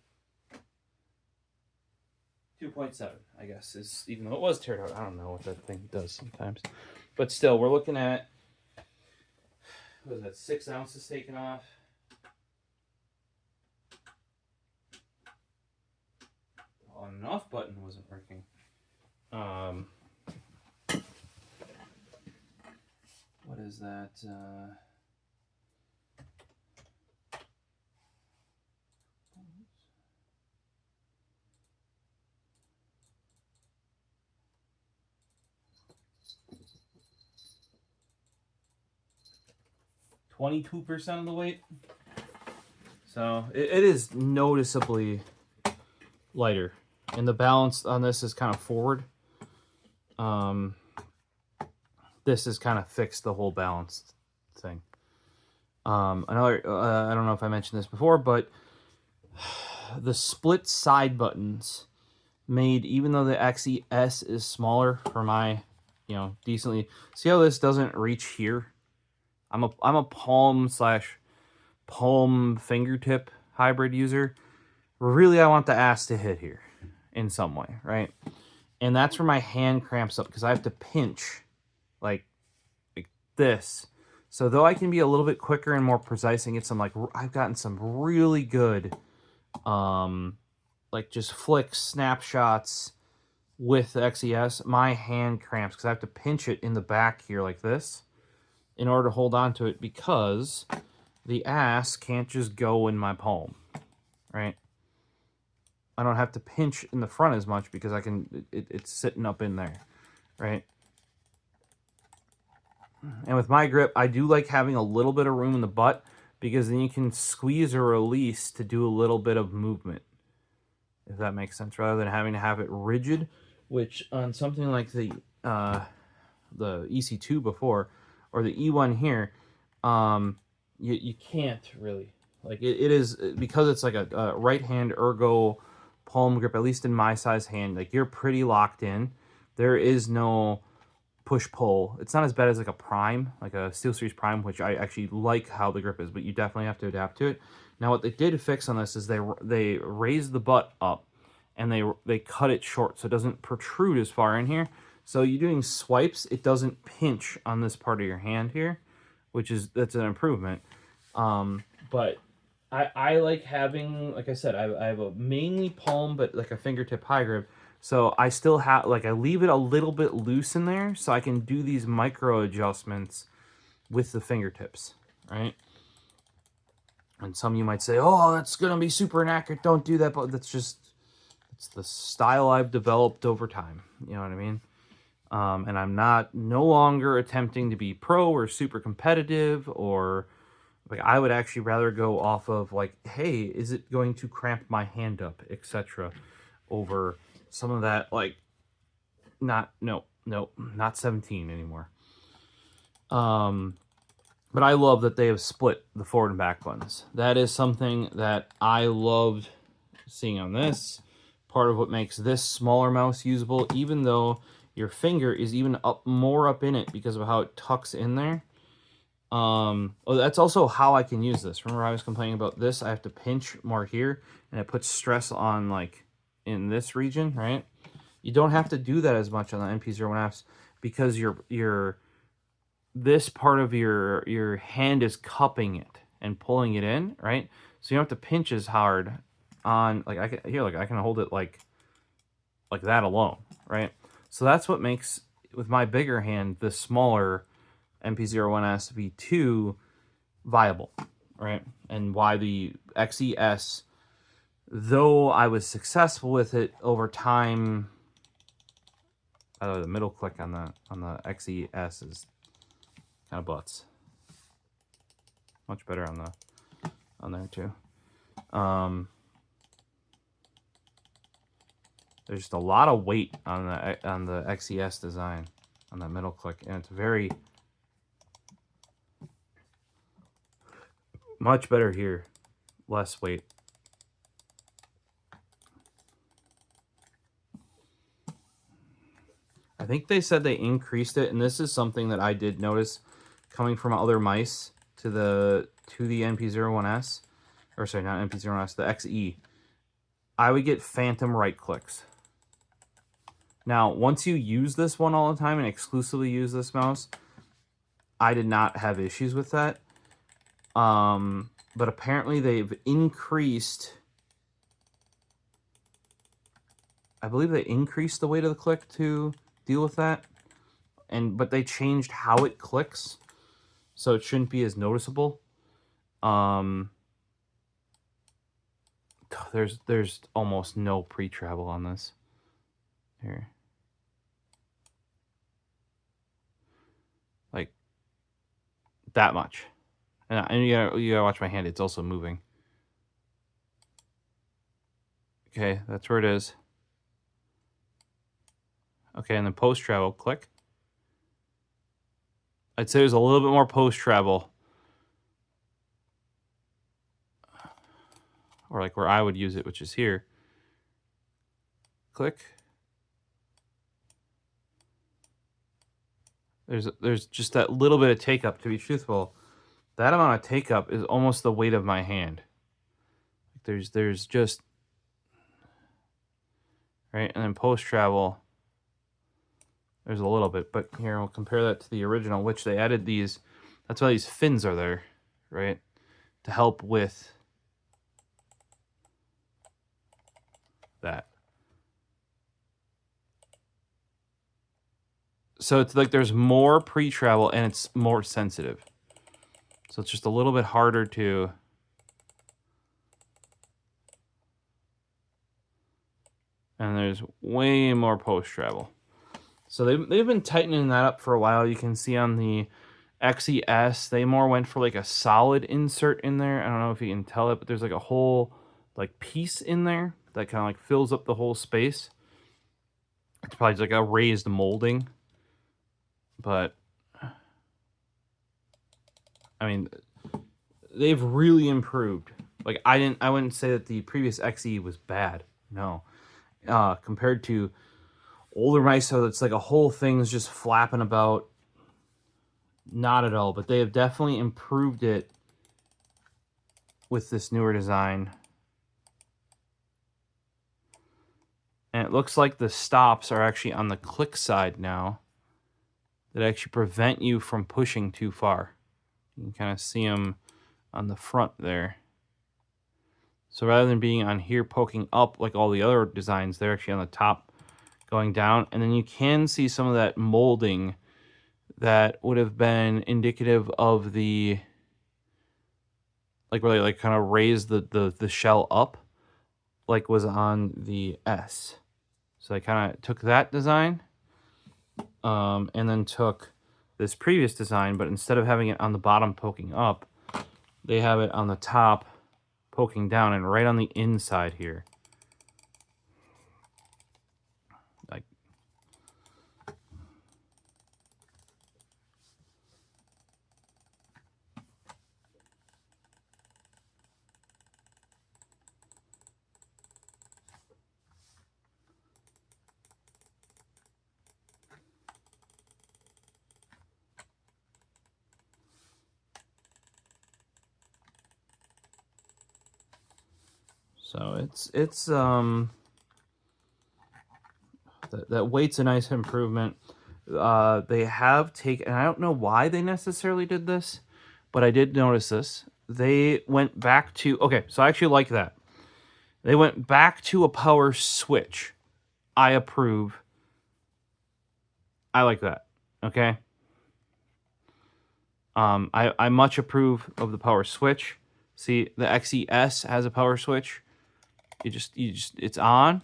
2.7, I guess, is, even though it was teared out. I don't know what that thing does sometimes. But still, we're looking at, what was that, 6 ounces taken off. The on and off button wasn't working. What is that? 22% of the weight. So it is noticeably lighter. And the balance on this is kind of forward. This has kind of fixed the whole balance thing. Another, I don't know if I mentioned this before, but the split side buttons made, even though the XEs is smaller for my, you know, decently. See how this doesn't reach here? I'm a palm / palm fingertip hybrid user. Really, I want the ass to hit here in some way, right? And that's where my hand cramps up, because I have to pinch like this. So though I can be a little bit quicker and more precise and get some, like, I've gotten some really good like just flick snapshots with the XES, my hand cramps because I have to pinch it in the back here like this in order to hold on to it, because the ass can't just go in my palm, right? I don't have to pinch in the front as much because I can, it's sitting up in there, right? And with my grip, I do like having a little bit of room in the butt, because then you can squeeze or release to do a little bit of movement, if that makes sense, rather than having to have it rigid, which on something like the EC2 before, or the E1 here, you can't really. Like, it is, because it's like a right hand ergo palm grip, at least in my size hand, like, you're pretty locked in. There is no push-pull. It's not as bad as like a Prime, like a SteelSeries Prime, which I actually like how the grip is, but you definitely have to adapt to it. Now, what they did fix on this is they raised the butt up, and they cut it short so it doesn't protrude as far in here. So you're doing swipes, it doesn't pinch on this part of your hand here, that's an improvement. But I like having, like I said, I have a mainly palm, but like a fingertip high grip. So I still have, like, I leave it a little bit loose in there so I can do these micro adjustments with the fingertips, right? And some of you might say, oh, that's going to be super inaccurate, don't do that. But that's just, it's the style I've developed over time. You know what I mean? And I'm no longer attempting to be pro or super competitive, or, like, I would actually rather go off of, like, hey, is it going to cramp my hand up, etc., over some of that, like, not 17 anymore. But I love that they have split the forward and back buttons. That is something that I loved seeing on this. Part of what makes this smaller mouse usable, even though your finger is even more up in it because of how it tucks in there. Oh, that's also how I can use this. Remember I was complaining about this? I have to pinch more here, and it puts stress on, like, in this region, right? You don't have to do that as much on the NP01Fs, because this part of your hand is cupping it and pulling it in, right? So you don't have to pinch as hard on, like, I can hold it like that alone, right? So that's what makes, with my bigger hand, the smaller NP01S V2 viable, right? And why the XES, though I was successful with it over time. The middle click on the XES is kind of butts. Much better on there too. There's just a lot of weight on the XES design on that middle click, and it's very much better here, less weight. think they said they increased it, and this is something that I did notice coming from other mice to the NP01S, or sorry, not NP01S, the XE. I would get phantom right clicks. Now, once you use this one all the time and exclusively use this mouse, I did not have issues with that. But apparently they've increased, I believe they increased the weight of the click to deal with that. But they changed how it clicks, so it shouldn't be as noticeable. There's almost no pre-travel on this. Here. Like that much. And you gotta watch my hand, it's also moving. Okay, that's where it is. Okay, and then post-travel, click. I'd say there's a little bit more post-travel. Or like where I would use it, which is here. Click. There's just that little bit of take-up, to be truthful. That amount of take-up is almost the weight of my hand. There's just... Right, and then post-travel... There's a little bit, but here we'll compare that to the original, which they added these. That's why these fins are there, right? To help with that. So it's like there's more pre-travel and it's more sensitive. So it's just a little bit harder to... And there's way more post-travel. So they've been tightening that up for a while. You can see on the XES, they more went for like a solid insert in there. I don't know if you can tell it, but there's like a whole like piece in there that kind of like fills up the whole space. It's probably just like a raised molding. But I mean, they've really improved. Like I wouldn't say that the previous XE was bad. No. Compared to older mice, so it's like a whole thing's just flapping about. Not at all, but they have definitely improved it with this newer design. And it looks like the stops are actually on the click side now that actually prevent you from pushing too far. You can kind of see them on the front there. So rather than being on here poking up like all the other designs, they're actually on the top going down. And then you can see some of that molding that would have been indicative of the, like where they like kind of raised the shell up, like was on the S. So I kind of took that design and then took this previous design, but instead of having it on the bottom poking up, they have it on the top poking down and right on the inside here. Like, so it's that weight's a nice improvement. They have taken, and I don't know why they necessarily did this, but I did notice this. They went back to, okay, so I actually like that. They went back to a power switch. I approve. I like that. Okay. I much approve of the power switch. See, the XES has a power switch. You just it's on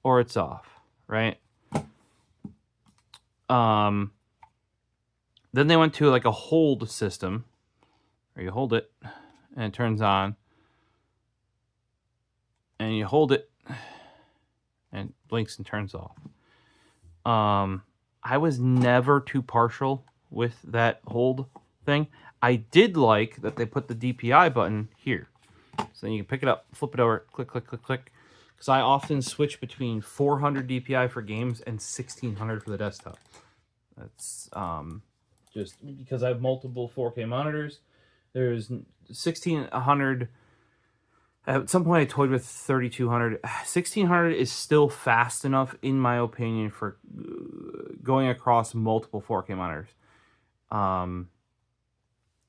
or it's off, right? Then they went to like a hold system where you hold it and it turns on, and you hold it and it blinks and turns off. I was never too partial with that hold thing. I did like that they put the DPI button here. So then you can pick it up, flip it over, click, click, click, click. because I often switch between 400 DPI for games and 1600 for the desktop. That's just because I have multiple 4K monitors. There's 1600. At some point, I toyed with 3200. 1600 is still fast enough, in my opinion, for going across multiple 4K monitors.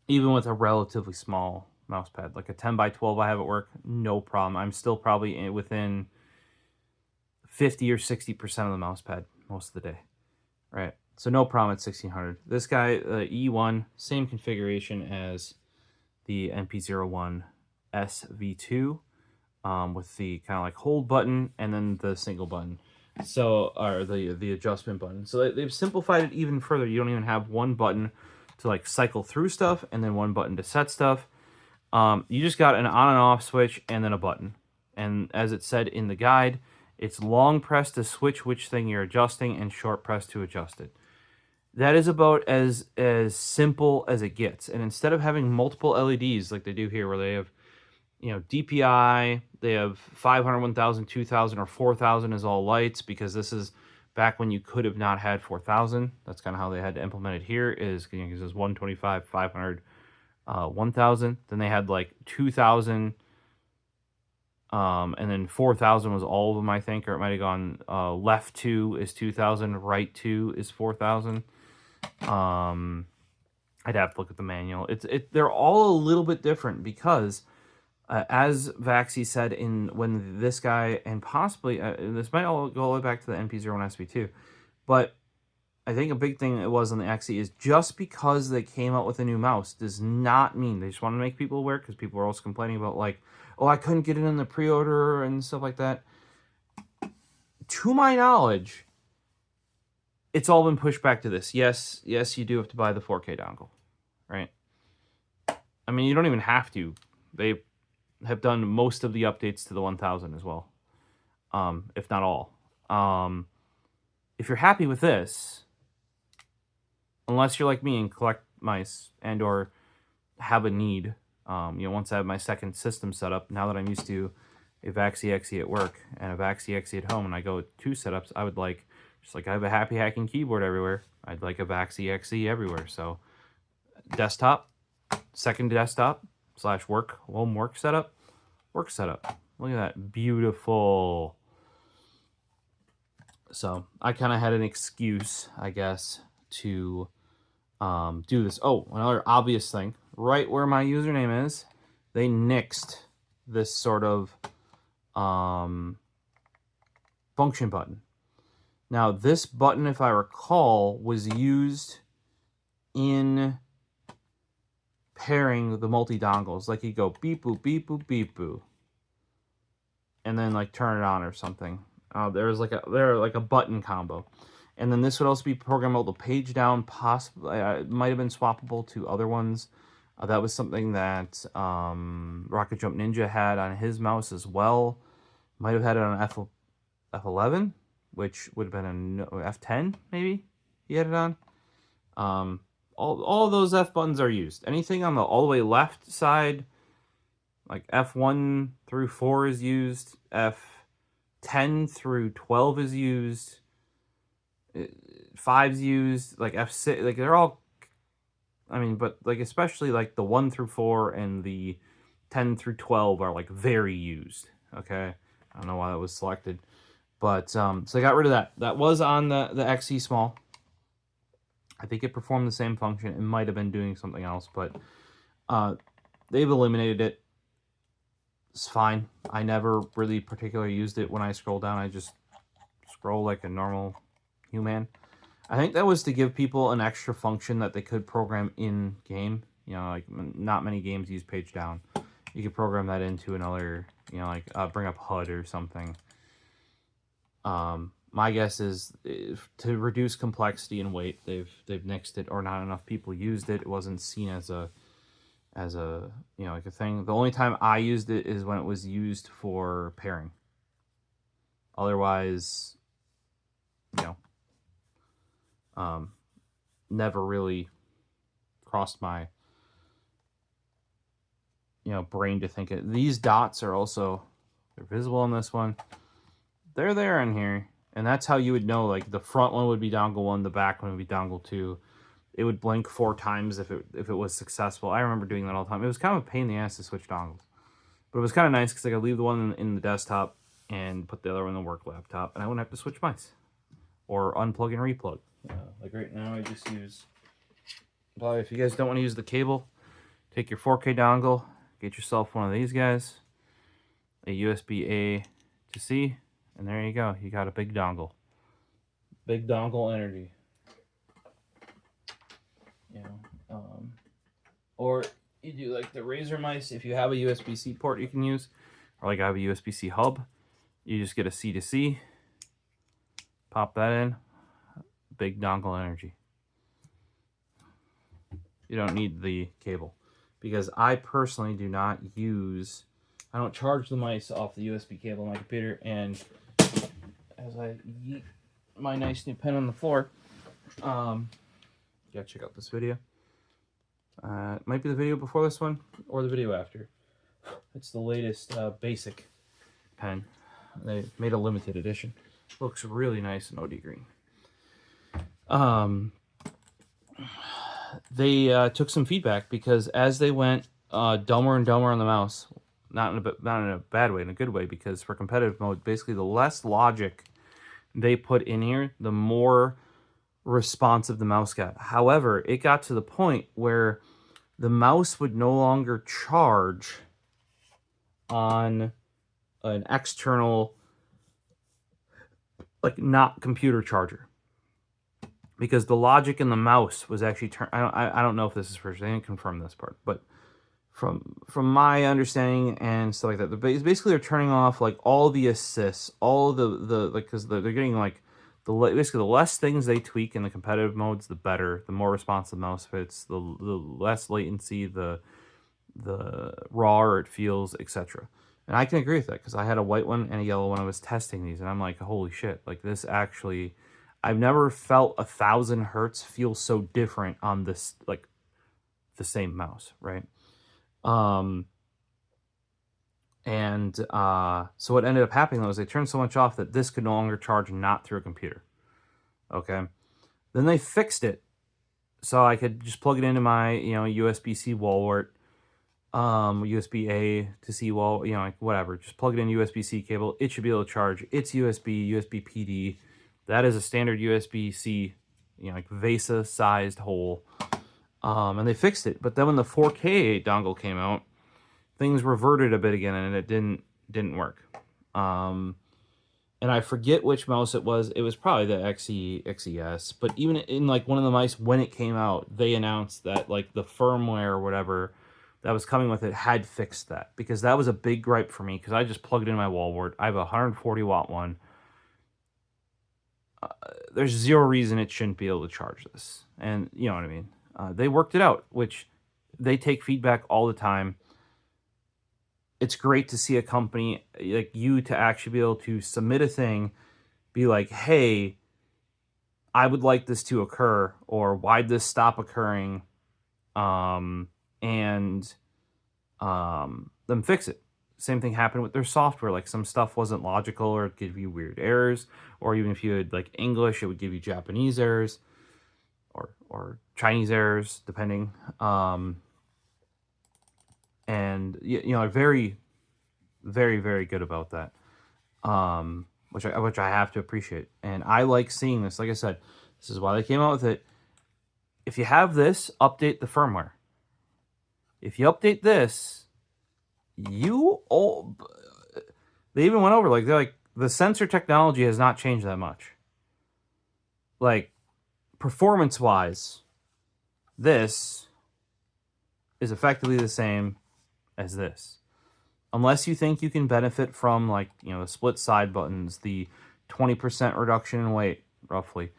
Even with a relatively small mouse pad, like a 10 by 12 I have at work, no problem. I'm still probably within 50 or 60% of the mouse pad most of the day, right? So no problem at 1600. This guy, E1, same configuration as the NP01 SV2, with the kind of like hold button and then the single button. So, or the adjustment button. So they've simplified it even further. You don't even have one button to like cycle through stuff and then one button to set stuff. You just got an on and off switch and then a button. And as it said in the guide, it's long press to switch which thing you're adjusting and short press to adjust it. That is about as simple as it gets. And instead of having multiple LEDs like they do here, where they have, you know, DPI, they have 500, 1000, 2000, or 4000 is all lights, because this is back when you could have not had 4000. That's kind of how they had to implement it here, is, you know, because it's 125, 500, 1000. Then they had like 2000, and then 4000 was all of them, I think, or it might have gone left 2 is 2000, right 2 is 4000. I'd have to look at the manual. They're all a little bit different because, as Vaxee said when this guy, and possibly this might all go all the way back to the NP01 SV2, but I think a big thing it was on the XE is just because they came out with a new mouse does not mean they just want to make people aware, because people are also complaining about like, oh, I couldn't get it in the pre-order and stuff like that. To my knowledge, it's all been pushed back to this. Yes, you do have to buy the 4K dongle, right? I mean, you don't even have to. They have done most of the updates to the 1000 as well, if not all. If you're happy with this, unless you're like me and collect mice and or have a need, you know, once I have my second system set up, now that I'm used to a Vaxee XE at work and a Vaxee XE at home, and I go with 2 setups, I would like, just like I have a happy hacking keyboard everywhere, I'd like a Vaxee XE everywhere. So desktop, second desktop / work, home work setup. Look at that, beautiful. So I kind of had an excuse, I guess, to do this. Oh, another obvious thing, right where my username is, they nixed this sort of function button. Now, this button, if I recall, was used in pairing the multi-dongles. Like, you go beep boop, beep boop, beep boop, and then like turn it on or something. There's like a button combo. And then this would also be programmable to page down, possibly. It might have been swappable to other ones. That was something that Rocket Jump Ninja had on his mouse as well. Might have had it on F11, which would have been an F10, maybe he had it on. All of those F buttons are used. Anything on the all the way left side, like F1 through 4 is used. F10 through 12 is used. 5's used. Like F6, like they're all, I mean, but like especially like the 1 through 4 and the 10 through 12 are like very used. Okay, I don't know why that was selected, but so I got rid of that. That was on the XE Small. I think it performed the same function. It might have been doing something else, but they've eliminated it. It's fine. I never really particularly used it when I scroll down. I just scroll like a normal human. I think that was to give people an extra function that they could program in game. You know, like not many games use page down. You could program that into another, you know, like bring up HUD or something. My guess is to reduce complexity and weight, they've nixed it, or not enough people used it. It wasn't seen as a you know, like a thing. The only time I used it is when it was used for pairing. Otherwise, you know, never really crossed my, you know, brain to think it. These dots are also, they're visible on this one. they're there in here. And that's how you would know, like, the front one would be dongle 1, the back one would be dongle 2. It would blink 4 times if it was successful. I remember doing that all the time. It was kind of a pain in the ass to switch dongles. But it was kind of nice because I could leave the one in the desktop and put the other one in the work laptop, and I wouldn't have to switch mice. Or unplug and replug. Like right now, I just use... Well, if you guys don't want to use the cable, take your 4K dongle, get yourself one of these guys, a USB-A to C, and there you go. You got a big dongle. Big dongle energy. You know, or you do like the Razer mice. If you have a USB-C port you can use, or like I have a USB-C hub, you just get a C to C, pop that in, big dongle energy. You don't need the cable, because I personally do not use, I don't charge the mice off the USB cable on my computer, and as I yeet my nice new pen on the floor, you gotta check out this video. It might be the video before this one, or the video after. It's the latest basic pen. They made a limited edition. Looks really nice in OD green. They took some feedback, because as they went dumber and dumber on the mouse, not in a bad way, in a good way, because for competitive mode, basically the less logic they put in here, the more responsive the mouse got. However, it got to the point where the mouse would no longer charge on an external, like, not computer charger, because the logic in the mouse was actually I don't know if this is for sure. They didn't confirm this part, but from my understanding and stuff like that, basically they're turning off like all the assists, all the like, because they're getting like basically the less things they tweak in the competitive modes, the better. The more responsive mouse fits, the less latency, the rawer it feels, etc. And I can agree with that, because I had a white one and a yellow one. I was testing these, and I'm like, holy shit! Like, this actually, I've never felt 1,000 hertz feel so different on this, like, the same mouse, right? So what ended up happening was they turned so much off that this could no longer charge not through a computer. Okay. Then they fixed it so I could just plug it into my, USB-C wall wart, USB-A to C wall, like whatever. Just plug it in USB-C cable. It should be able to charge. It's USB PD. That is a standard USB-C, like VESA sized hole. And they fixed it. But then when the 4K dongle came out, things reverted a bit again, and it didn't work. And I forget which mouse it was. It was probably the XEs. But even in like one of the mice, when it came out, they announced that like the firmware or whatever that was coming with it had fixed that, because that was a big gripe for me, because I just plugged in my wall wart. I have a 140 watt one. There's zero reason it shouldn't be able to charge this, and you know what I mean. They worked it out, which they take feedback all the time. It's great to see a company like you to actually be able to submit a thing, be like, hey, I would like this to occur, or why'd this stop occurring, and then fix it. Same thing happened with their software. Like, some stuff wasn't logical, or it'd give you weird errors, or even if you had like English, it would give you Japanese errors, or Chinese errors, depending. And very, very, very good about that, which I have to appreciate. And I like seeing this. Like I said, this is why they came out with it. If you have this, update the firmware. If you update this, they even went over, they're like, the sensor technology has not changed that much. Like, performance-wise, this is effectively the same as this. Unless you think you can benefit from, like, the split side buttons, the 20% reduction in weight, roughly.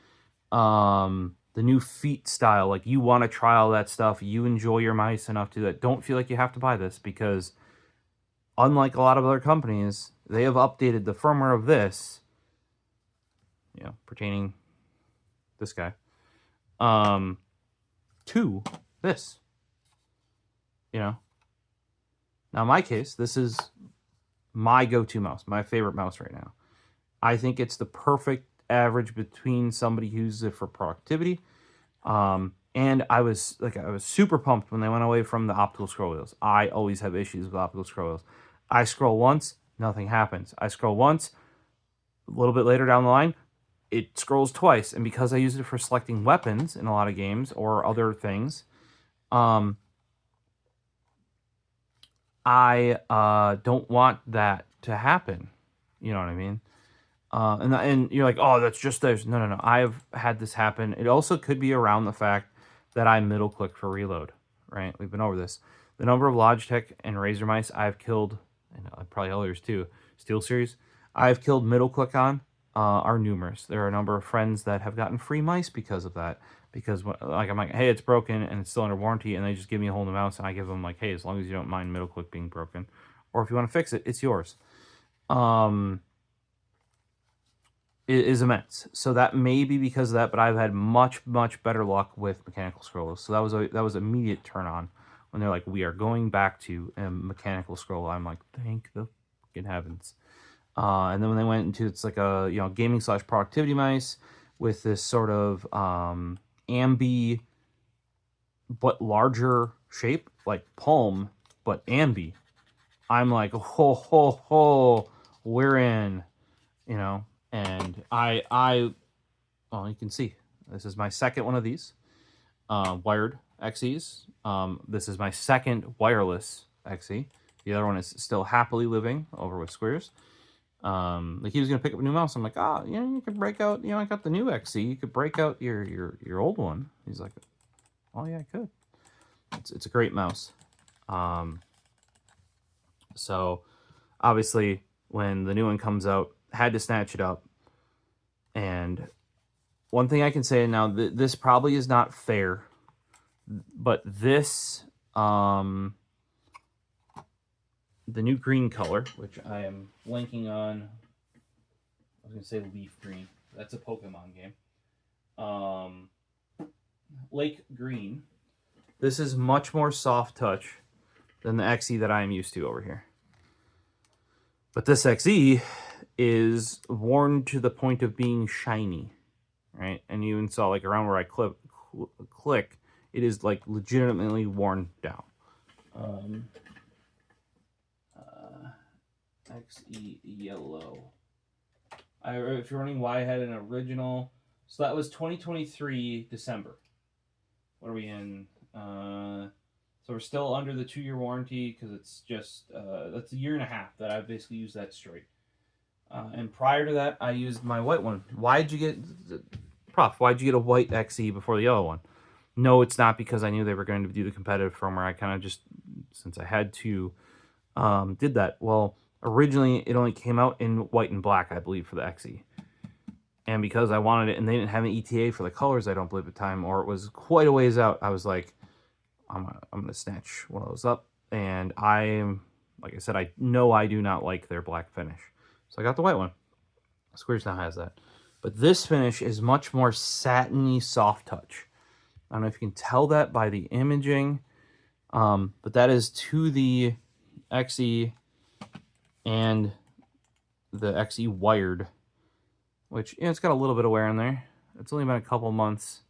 The new feet style, like, you want to try all that stuff. You enjoy your mice enough to do that. Don't feel like you have to buy this, because unlike a lot of other companies, they have updated the firmware of this, pertaining this guy, to this. Now in my case, this is my go-to mouse, my favorite mouse right now. I think it's the perfect average between somebody who uses it for productivity. And I was super pumped when they went away from the optical scroll wheels. I always have issues with optical scroll wheels. I scroll once, nothing happens. I scroll once, a little bit later down the line, it scrolls twice. And because I use it for selecting weapons in a lot of games or other things, I don't want that to happen. You know what I mean? And you're like, oh, that's just those. No, no, no. I've had this happen. It also could be around the fact that I middle click for reload, right? We've been over this. The number of Logitech and Razer mice I've killed, and probably others too, SteelSeries, I've killed middle click on are numerous. There are a number of friends that have gotten free mice because of that. Because I'm like, hey, it's broken and it's still under warranty, and they just give me a whole new mouse, and I give them like, hey, as long as you don't mind middle click being broken, or if you want to fix it, it's yours. Is immense. So that may be because of that, but I've had much better luck with mechanical scrollers. So that was immediate turn on when they're like, we are going back to a mechanical scroll. I'm like, thank the fucking heavens. And then when they went into, it's like a gaming / productivity mice with this sort of ambi but larger shape, like palm but ambi. I'm like, ho ho ho, we're in, and well, you can see this is my second one of these wired XEs. This is my second wireless XE. The other one is still happily living over with Squares. Like he was gonna pick up a new mouse. I'm like, you could break out. I got the new XE. You could break out your old one. He's like, oh yeah, I could. It's a great mouse. So obviously when the new one comes out, had to snatch it up. And one thing I can say now, this probably is not fair, but this, the new green color, which I am blanking on, I was going to say leaf green. That's a Pokemon game. Lake green. This is much more soft touch than the XE that I am used to over here. But this XE is worn to the point of being shiny, right? And you even saw like around where I click, it is like legitimately worn down. XE yellow. If you're wondering why I had an original, so that was 2023 December. What are we in? So we're still under the 2-year warranty because it's just that's a year and a half that I've basically used that straight. And prior to that, I used my white one. Why'd you get a white XE before the yellow one? No, it's not because I knew they were going to do the competitive firmware. I kind of just, since I had to, did that. Well, originally it only came out in white and black, I believe, for the XE. And because I wanted it, and they didn't have an ETA for the colors, I don't believe at the time, or it was quite a ways out, I was like, I'm going to snatch one of those up. And like I said, I know I do not like their black finish. So I got the white one. Squares now has that. But this finish is much more satiny, soft touch. I don't know if you can tell that by the imaging. But that is to the XE and the XE wired, which it's got a little bit of wear in there. It's only been a couple months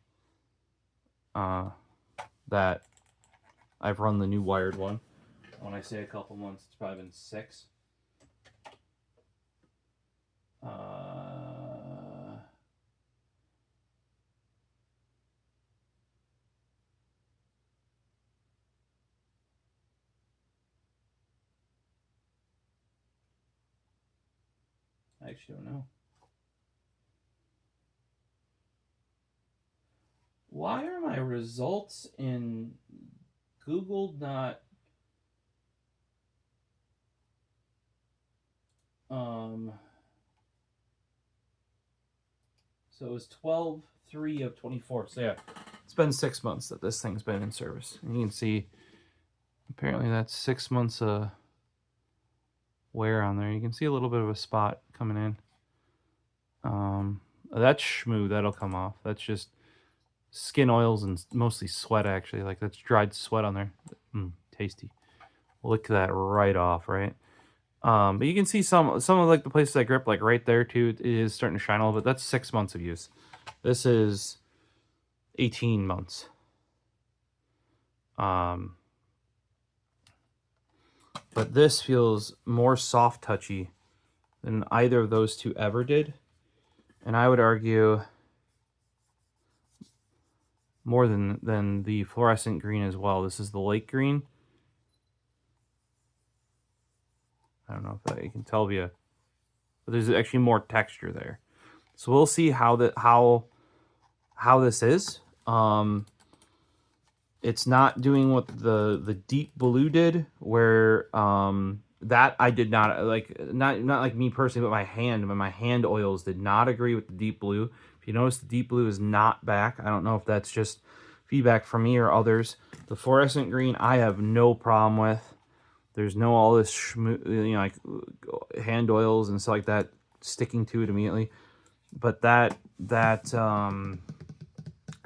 that I've run the new wired one. When I say a couple months, it's probably been 6. I actually don't know. Why are my results in Google not so it was 12/3 of 24. So yeah, it's been 6 months that this thing's been in service. And you can see apparently that's 6 months wear on there. You can see a little bit of a spot coming in. That's schmoo, that'll come off. That's just skin oils and mostly sweat, actually. Like, that's dried sweat on there. Tasty. Lick that right off, right? But you can see some of like the places I grip, like right there too, it is starting to shine a little bit. That's 6 months of use. This is 18 months. But this feels more soft touchy than either of those two ever did. And I would argue more than the fluorescent green as well. This is the lake green. I don't know if you can tell via, but there's actually more texture there. So we'll see how this is. It's not doing what the deep blue did, where that I did not like. Not like me personally, but my hand oils did not agree with the deep blue. If you notice, the deep blue is not back. I don't know if that's just feedback from me or others. The fluorescent green I have no problem with. There's no all this like hand oils and stuff like that sticking to it immediately. But that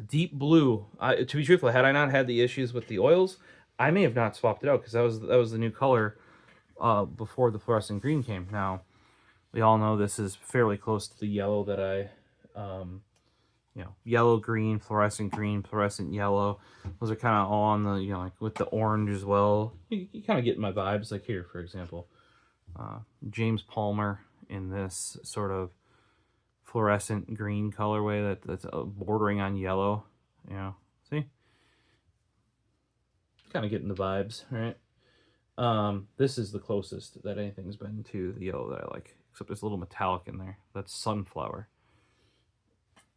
deep blue, to be truthful, had I not had the issues with the oils, I may have not swapped it out, because that was the new color before the fluorescent green came. Now, we all know this is fairly close to the yellow that I, yellow, green, fluorescent yellow. Those are kind of all on the, like with the orange as well. You kind of get my vibes, like here, for example. James Palmer in this sort of fluorescent green colorway that's bordering on yellow. See, kind of getting the vibes, right? This is the closest that anything's been to the yellow that I like, except there's a little metallic in there. That's sunflower.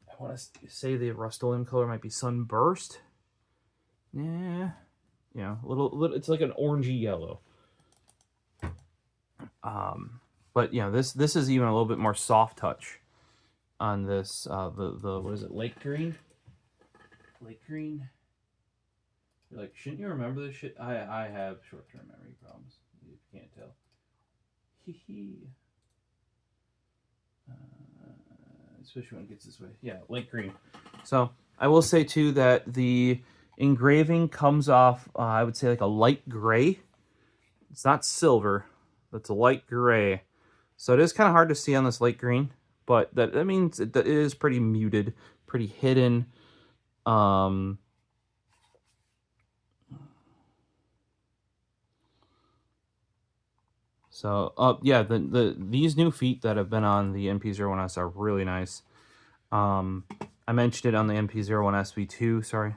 I want to say the Rust-Oleum color might be sunburst. Yeah, a little. It's like an orangey yellow. But this is even a little bit more soft touch on this. The what is it? Lake green. You're like, shouldn't you remember this shit? I have short-term memory problems. You can't tell. Especially when it gets this way. Yeah, lake green. So I will say too that the engraving comes off, I would say, like a light gray. It's not silver. That's a light gray. So it is kind of hard to see on this light green, but that means it is pretty muted, pretty hidden. So, yeah, these new feet that have been on the NP01S are really nice. I mentioned it on the NP01S V2, sorry.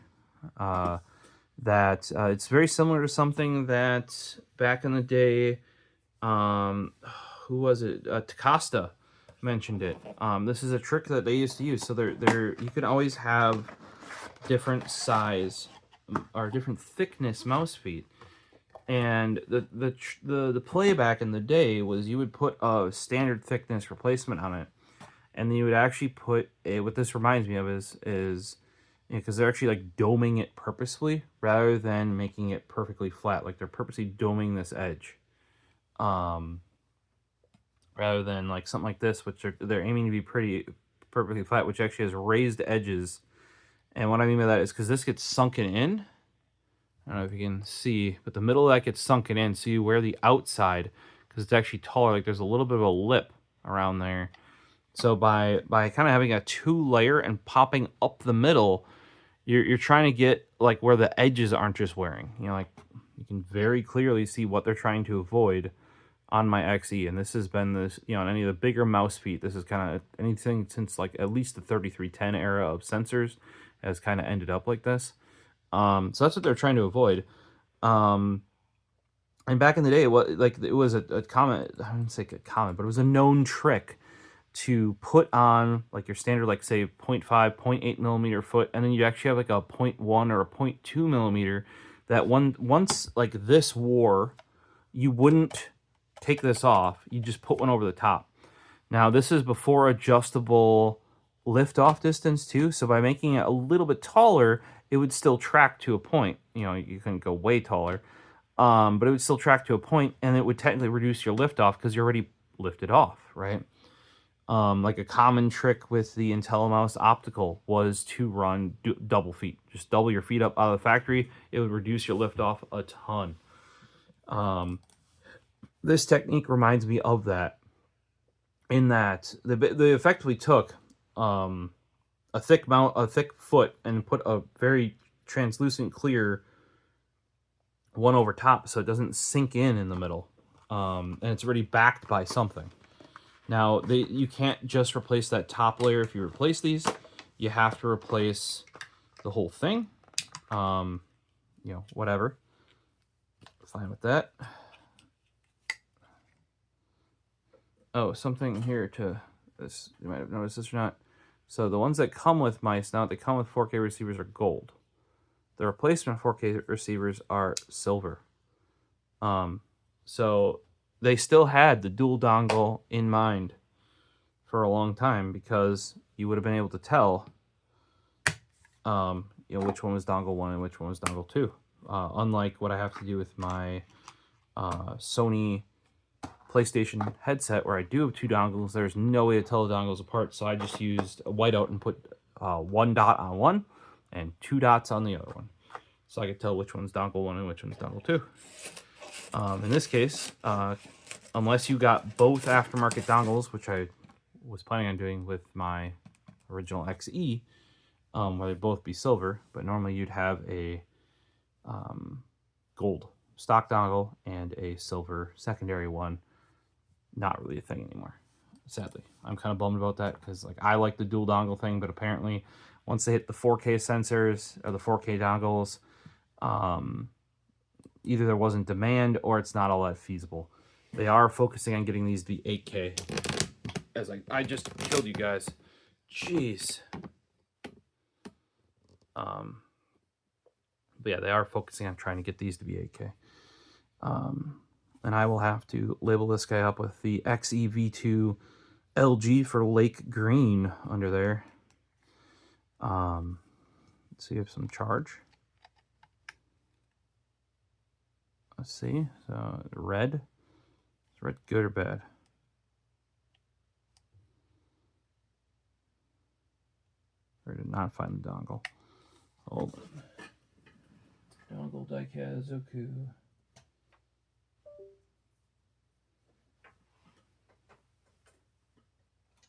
That it's very similar to something that back in the day, who was it? Takasta mentioned it. This is a trick that they used to use. So you can always have different size or different thickness mouse feet. And the play back in the day was you would put a standard thickness replacement on it, and then you would actually put what this reminds me of is because they're actually like doming it purposefully rather than making it perfectly flat. Like they're purposely doming this edge, rather than like something like this, which they're aiming to be perfectly flat, which actually has raised edges. And what I mean by that is because this gets sunken in. I don't know if you can see, but the middle of that gets sunken in, so you wear the outside because it's actually taller. Like there's a little bit of a lip around there. So by kind of having a 2-layer and popping up the middle, you're trying to get like where the edges aren't just wearing. Like you can very clearly see what they're trying to avoid on my XE, and this has been this, on any of the bigger mouse feet. This is kind of anything since like at least the 3310 era of sensors has kind of ended up like this. So that's what they're trying to avoid. And back in the day, it was a common, I wouldn't say a common, but it was a known trick to put on like your standard, like say 0.5, 0.8 millimeter foot, and then you actually have like a 0.1 or a 0.2 millimeter that once like this wore, you wouldn't take this off. You just put one over the top. Now this is before adjustable lift-off distance too, so by making it a little bit taller, it would still track to a point. You couldn't go way taller, but it would still track to a point, and it would technically reduce your lift-off because you're already lifted off, right? Like a common trick with the IntelliMouse optical was to run double feet. Just double your feet up out of the factory. It would reduce your lift-off a ton. this technique reminds me of that, in that the effect we took a thick foot and put a very translucent clear one over top so it doesn't sink in the middle, and it's already backed by something. Now you can't just replace that top layer. If you replace these, you have to replace the whole thing. You know, whatever, fine with that. Oh, something here to this, you might have noticed this or not. So the ones that come with mice now, they come with 4K receivers, are gold. The replacement 4K receivers are silver. So they still had the dual dongle in mind for a long time, because you would have been able to tell, you know, which one was dongle 1 and which one was dongle 2. Unlike what I have to do with my Sony PlayStation headset, where I do have 2 dongles, there's no way to tell the dongles apart, so I just used a whiteout and put 1 dot on one and 2 dots on the other one, so I could tell which one's dongle 1 and which one's dongle 2. In this case, unless you got both aftermarket dongles, which I was planning on doing with my original XE, where they'd both be silver, but normally you'd have a gold stock dongle and a silver secondary one. Not really a thing anymore, sadly. I'm kind of bummed about that, because like I like the dual dongle thing, but apparently once they hit the 4K sensors or the 4K dongles, either there wasn't demand or it's not all that feasible. They are focusing on getting these to be 8K. As I just killed you guys. Jeez. But yeah, they are focusing on trying to get these to be 8K. And I will have to label this guy up with the XEv2 LG for Lake Green under there. Let's see if some charge. Let's see. So red. Is red good or bad? I did not find the dongle. Hold on. Dongle Daikazoku.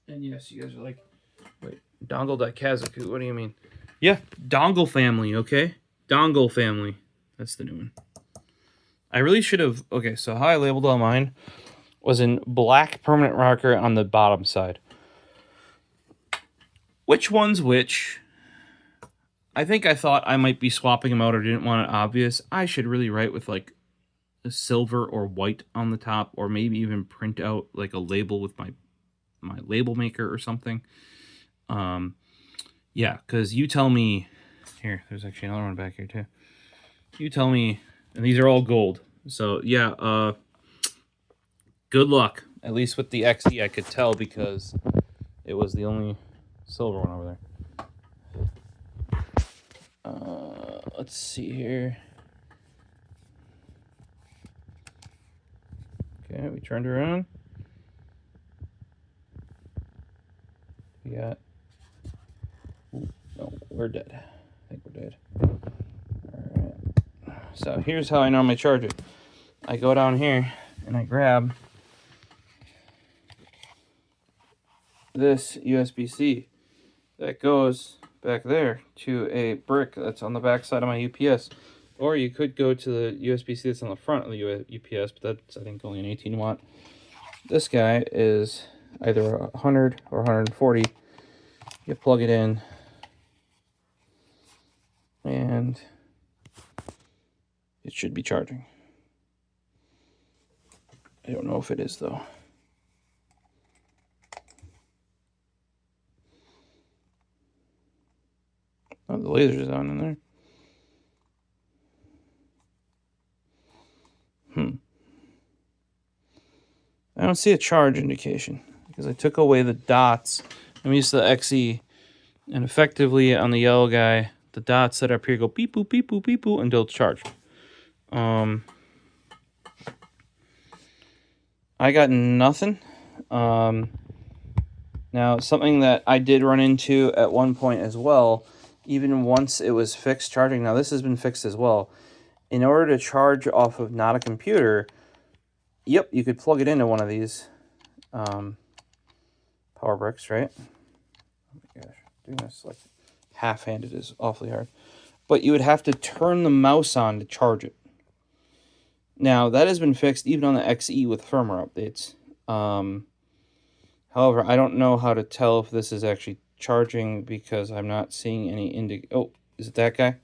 And yes, you guys are like, wait, dongle Daikazoku, what do you mean? Yeah, dongle family, okay? Dongle family. That's the new one. I really should have, okay, so how I labeled all mine was in black permanent marker on the bottom side. Which one's which? I think I thought I might be swapping them out or didn't want it obvious. I should really write with like a silver or white on the top, or maybe even print out like a label with my label maker or something. Yeah, because you tell me, here, there's actually another one back here too. You tell me, and these are all gold. So yeah, good luck. At least with the XE, I could tell because it was the only silver one over there. Let's see here. Okay, we turned around. We got, ooh, no, we're dead. I think we're dead. Alright. So here's how I normally charge it. I go down here and I grab this USB-C that goes back there to a brick that's on the back side of my UPS. Or you could go to the USB-C that's on the front of the UPS, but that's, I think, only an 18 watt. This guy is either 100 or 140. You plug it in, and it should be charging. I don't know if it is, though. Oh, the laser's on in there. I don't see a charge indication because I took away the dots. I'm used to the XE, and effectively on the yellow guy, the dots that are up here go beep boop beep boop beep boop until it's charged. I got nothing. Now, something that I did run into at one point as well, even once it was fixed charging. Now, this has been fixed as well. In order to charge off of not a computer, Yep, you could plug it into one of these power bricks, right? Oh my gosh, doing this like half-handed is awfully hard. But you would have to turn the mouse on to charge it. Now, that has been fixed even on the XE with firmware updates. However, I don't know how to tell if this is actually charging because I'm not seeing any Oh, is it that guy?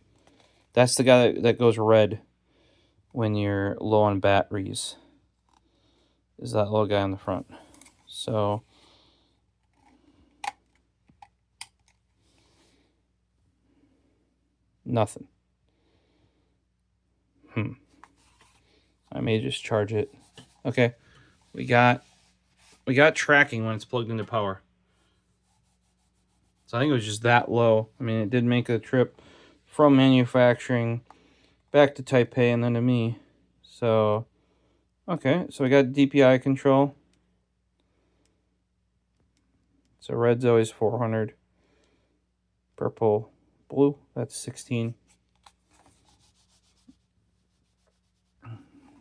That's the guy that goes red when you're low on batteries. Is that little guy on the front. So nothing. I may just charge it. Okay. We got tracking when it's plugged into power. So I think it was just that low. I mean, it did make a trip from manufacturing back to Taipei and then to me. So, okay. So we got DPI control. So red's always 400. Purple, blue, that's 16.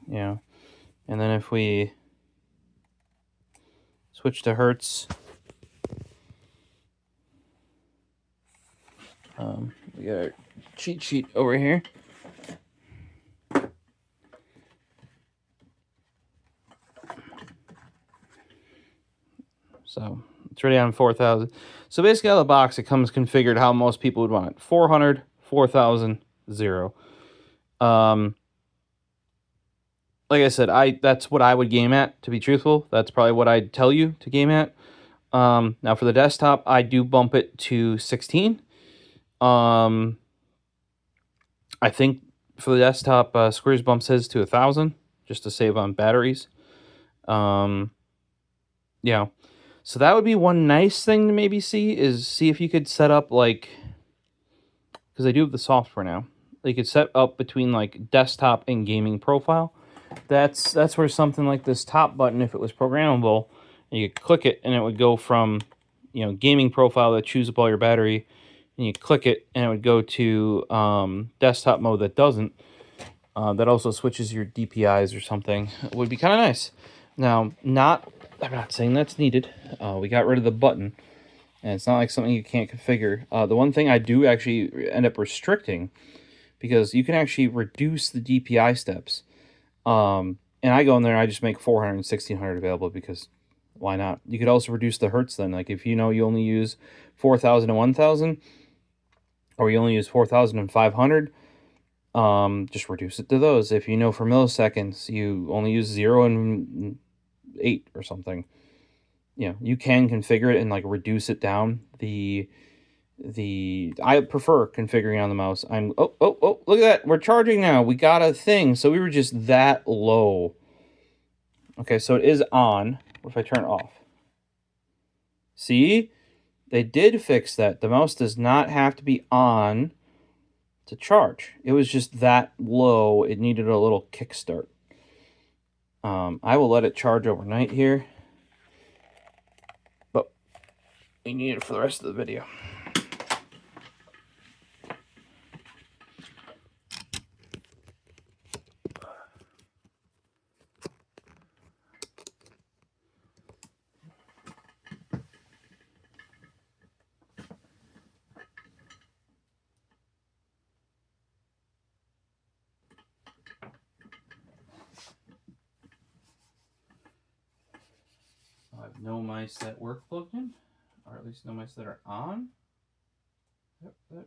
Yeah. And then if we switch to hertz, we got our cheat sheet over here. So it's ready on 4,000. So basically out of the box, it comes configured how most people would want it. 400, 4,000, 0. Like I said, that's what I would game at, to be truthful. That's probably what I'd tell you to game at. Now for the desktop, I do bump it to 16. I think for the desktop, Squares bumps his to 1,000 just to save on batteries. Yeah. So that would be one nice thing to maybe see if you could set up like, because I do have the software now. You could set up between like desktop and gaming profile. That's where something like this top button, if it was programmable, and you could click it and it would go from, gaming profile that chews up all your battery, and you click it and it would go to desktop mode that doesn't. That also switches your DPIs or something. It would be kind of nice. Now, I'm not saying that's needed. We got rid of the button, and it's not like something you can't configure. The one thing I do actually end up restricting, because you can actually reduce the DPI steps. And I go in there and I just make 400 and 1600 available because why not? You could also reduce the hertz then. Like if you only use 4,000 and 1,000, or you only use 4,000 and 500, just reduce it to those. If for milliseconds you only use 0 and 8 or something, you can configure it and like reduce it down. I prefer configuring on the mouse. Oh, look at that. We're charging now. We got a thing. So we were just that low. Okay, so it is on. What if I turn it off? See? They did fix that. The mouse does not have to be on to charge. It was just that low. It needed a little kickstart. I will let it charge overnight here. But we need it for the rest of the video. I have no mice that work plugged in, or at least no mice that are on. Yep, that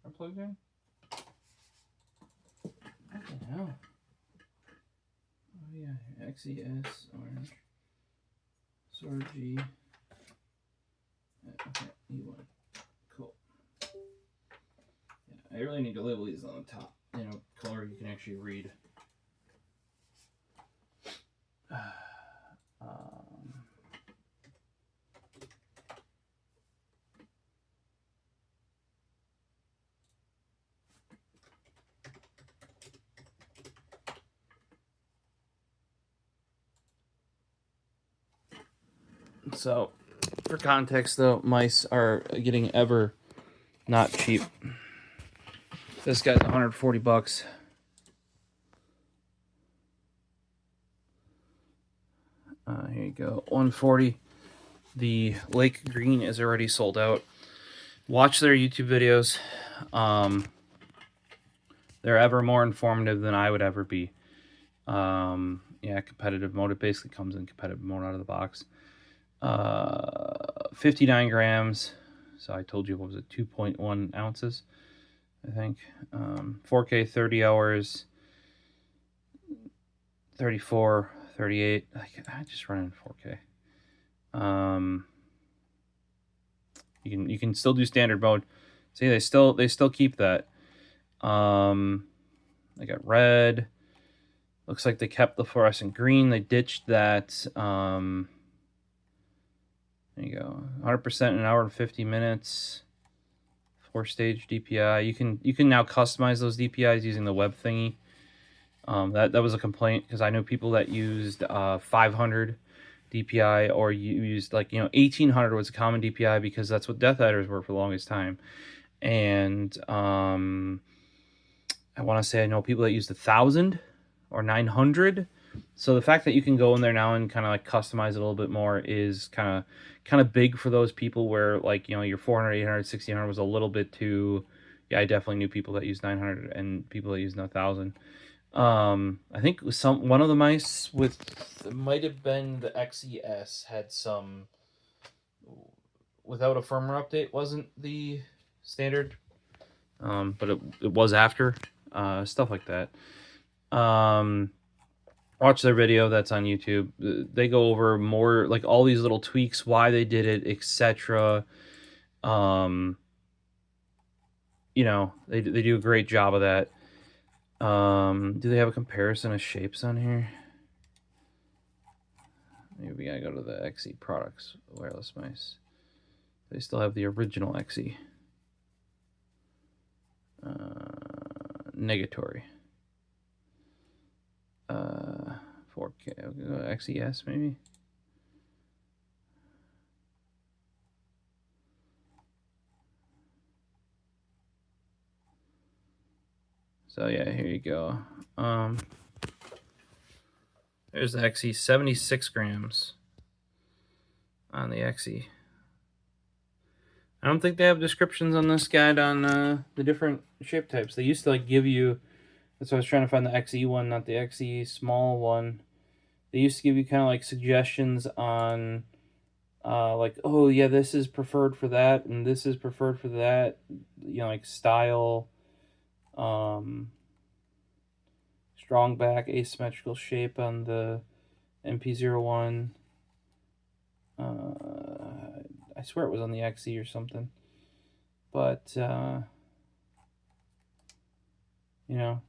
are plugged in. What the hell? Oh yeah, XES orange. Sword G. Okay, E1. Cool. Yeah, I really need to label these on the top. Color you can actually read. So, for context though, mice are getting ever not cheap. This guy's $140. you go, 140. The lake green is already sold out. Watch their YouTube videos. They're ever more informative than I would ever be. Yeah, competitive mode. It basically comes in competitive mode out of the box. 59 grams. So I told you, what was it, 2.1 ounces, I think. 4K 30 hours, 34, 38. I just run in 4K. You can still do standard mode. See, they still keep that. They got red. Looks like they kept the fluorescent green. They ditched that. There you go. 100% in an hour and 50 minutes. 4-stage DPI. You can now customize those DPIs using the web thingy. That was a complaint because I know people that used 500 DPI or used 1800 was a common DPI because that's what Death Adders were for the longest time. And I want to say I know people that used 1000 or 900. So the fact that you can go in there now and kind of like customize it a little bit more is kind of big for those people where your 400, 800, 1600 was a little bit too. Yeah, I definitely knew people that used 900 and people that used 1000. I think one of the mice it might have been the XES had some without a firmware update, wasn't the standard, but it was after, stuff like that. Watch their video that's on YouTube. They go over more like all these little tweaks, why they did it, etc. They do a great job of that. Do they have a comparison of shapes on here? Maybe we gotta go to the XE products wireless mice. They still have the original XE. Negatory. 4K. XES maybe. So yeah, here you go. There's the XE, 76 grams on the XE. I don't think they have descriptions on this guide on the different shape types. They used to give you. That's why I was trying to find the XE one, not the XE small one. They used to give you kind of suggestions on, oh yeah, this is preferred for that, and this is preferred for that. Style, strong back, asymmetrical shape on the MP01. I swear it was on the XE or something, but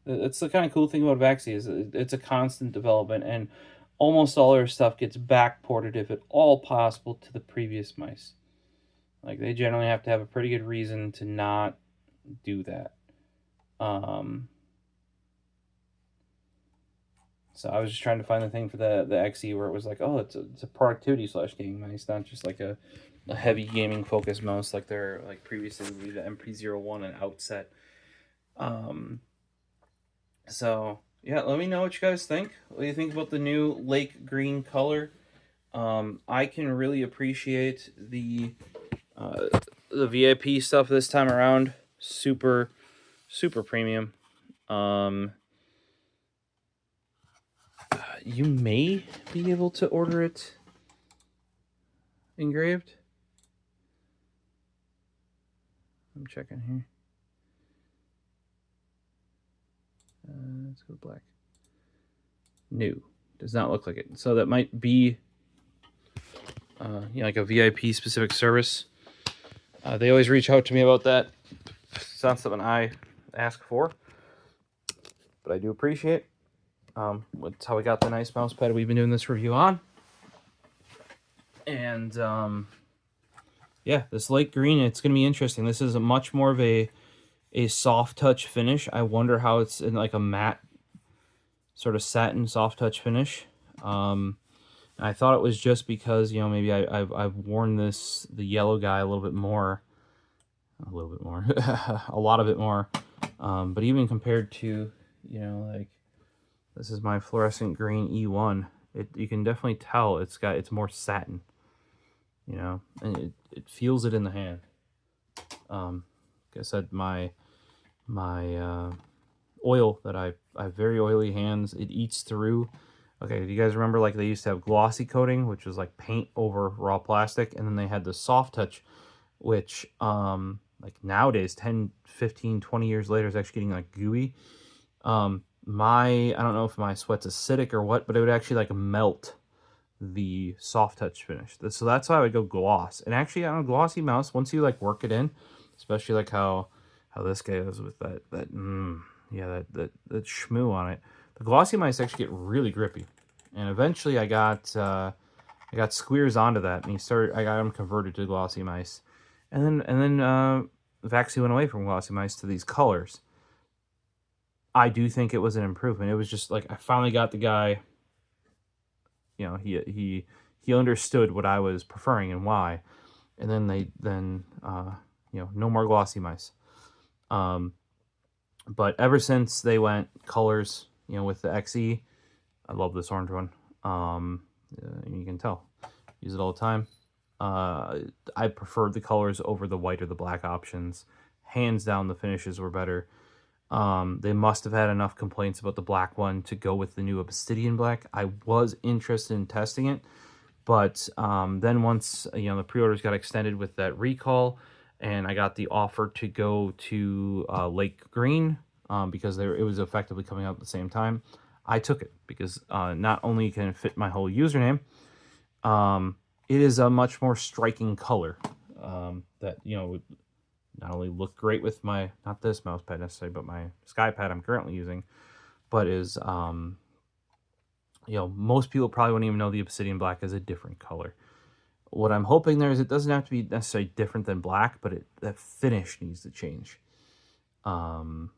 that's the kind of cool thing about Vaxee is it's a constant development, and almost all their stuff gets backported, if at all possible, to the previous mice. They generally have to have a pretty good reason to not do that. So I was just trying to find the thing for the XE where it was it's a productivity / gaming mouse, not just a heavy gaming focused mouse like their previously the MP01 and Outset. So yeah, let me know what you guys think. What do you think about the new lake green color? I can really appreciate the VIP stuff this time around. Super premium. You may be able to order it engraved. I'm checking here. Let's go black. New. Does not look like it. So that might be like a VIP specific service. They always reach out to me about that. It's not something I ask for, but I do appreciate. That's how we got the nice mouse pad we've been doing this review on. And yeah, this light green, it's going to be interesting. This is a much more of a soft touch finish. I wonder how it's in a matte sort of satin soft touch finish. I thought it was just because maybe I've worn the yellow guy a little bit more, a lot of it more. But even compared to this is my fluorescent green E1. You can definitely tell it's more satin, you know, and it feels it in the hand. Like I said, my oil that I have very oily hands. It eats through. Okay, do you guys remember like they used to have glossy coating, which was like paint over raw plastic, and then they had the soft touch, which like nowadays 10, 15, 20 years later is actually getting like gooey. I don't know if my sweat's acidic or what, but it would actually like melt the soft touch finish. So that's why I would go gloss. And actually on a glossy mouse, once you like work it in, especially like how this guy is with that shmoo on it, the glossy mice actually get really grippy. And eventually I got Squeers onto that, and I got him converted to glossy mice. And then Vaxee went away from glossy mice to these colors. I do think it was an improvement. It was just like I finally got the guy. You know, he understood what I was preferring and why. And then no more glossy mice. But ever since they went colors, you know, with the XE, I love this orange one. You can tell, use it all the time. I preferred the colors over the white or the black options. Hands down, the finishes were better. They must have had enough complaints about the black one to go with the new Obsidian Black. I was interested in testing it, but then once the pre-orders got extended with that recall, and I got the offer to go to Lake Green because it was effectively coming out at the same time, I took it because not only can it fit my whole username, it is a much more striking color that would not only look great with my, not this mouse pad necessarily, but my SkyPad I'm currently using, but is most people probably wouldn't even know the Obsidian Black is a different color. What I'm hoping there is it doesn't have to be necessarily different than black, but that finish needs to change. And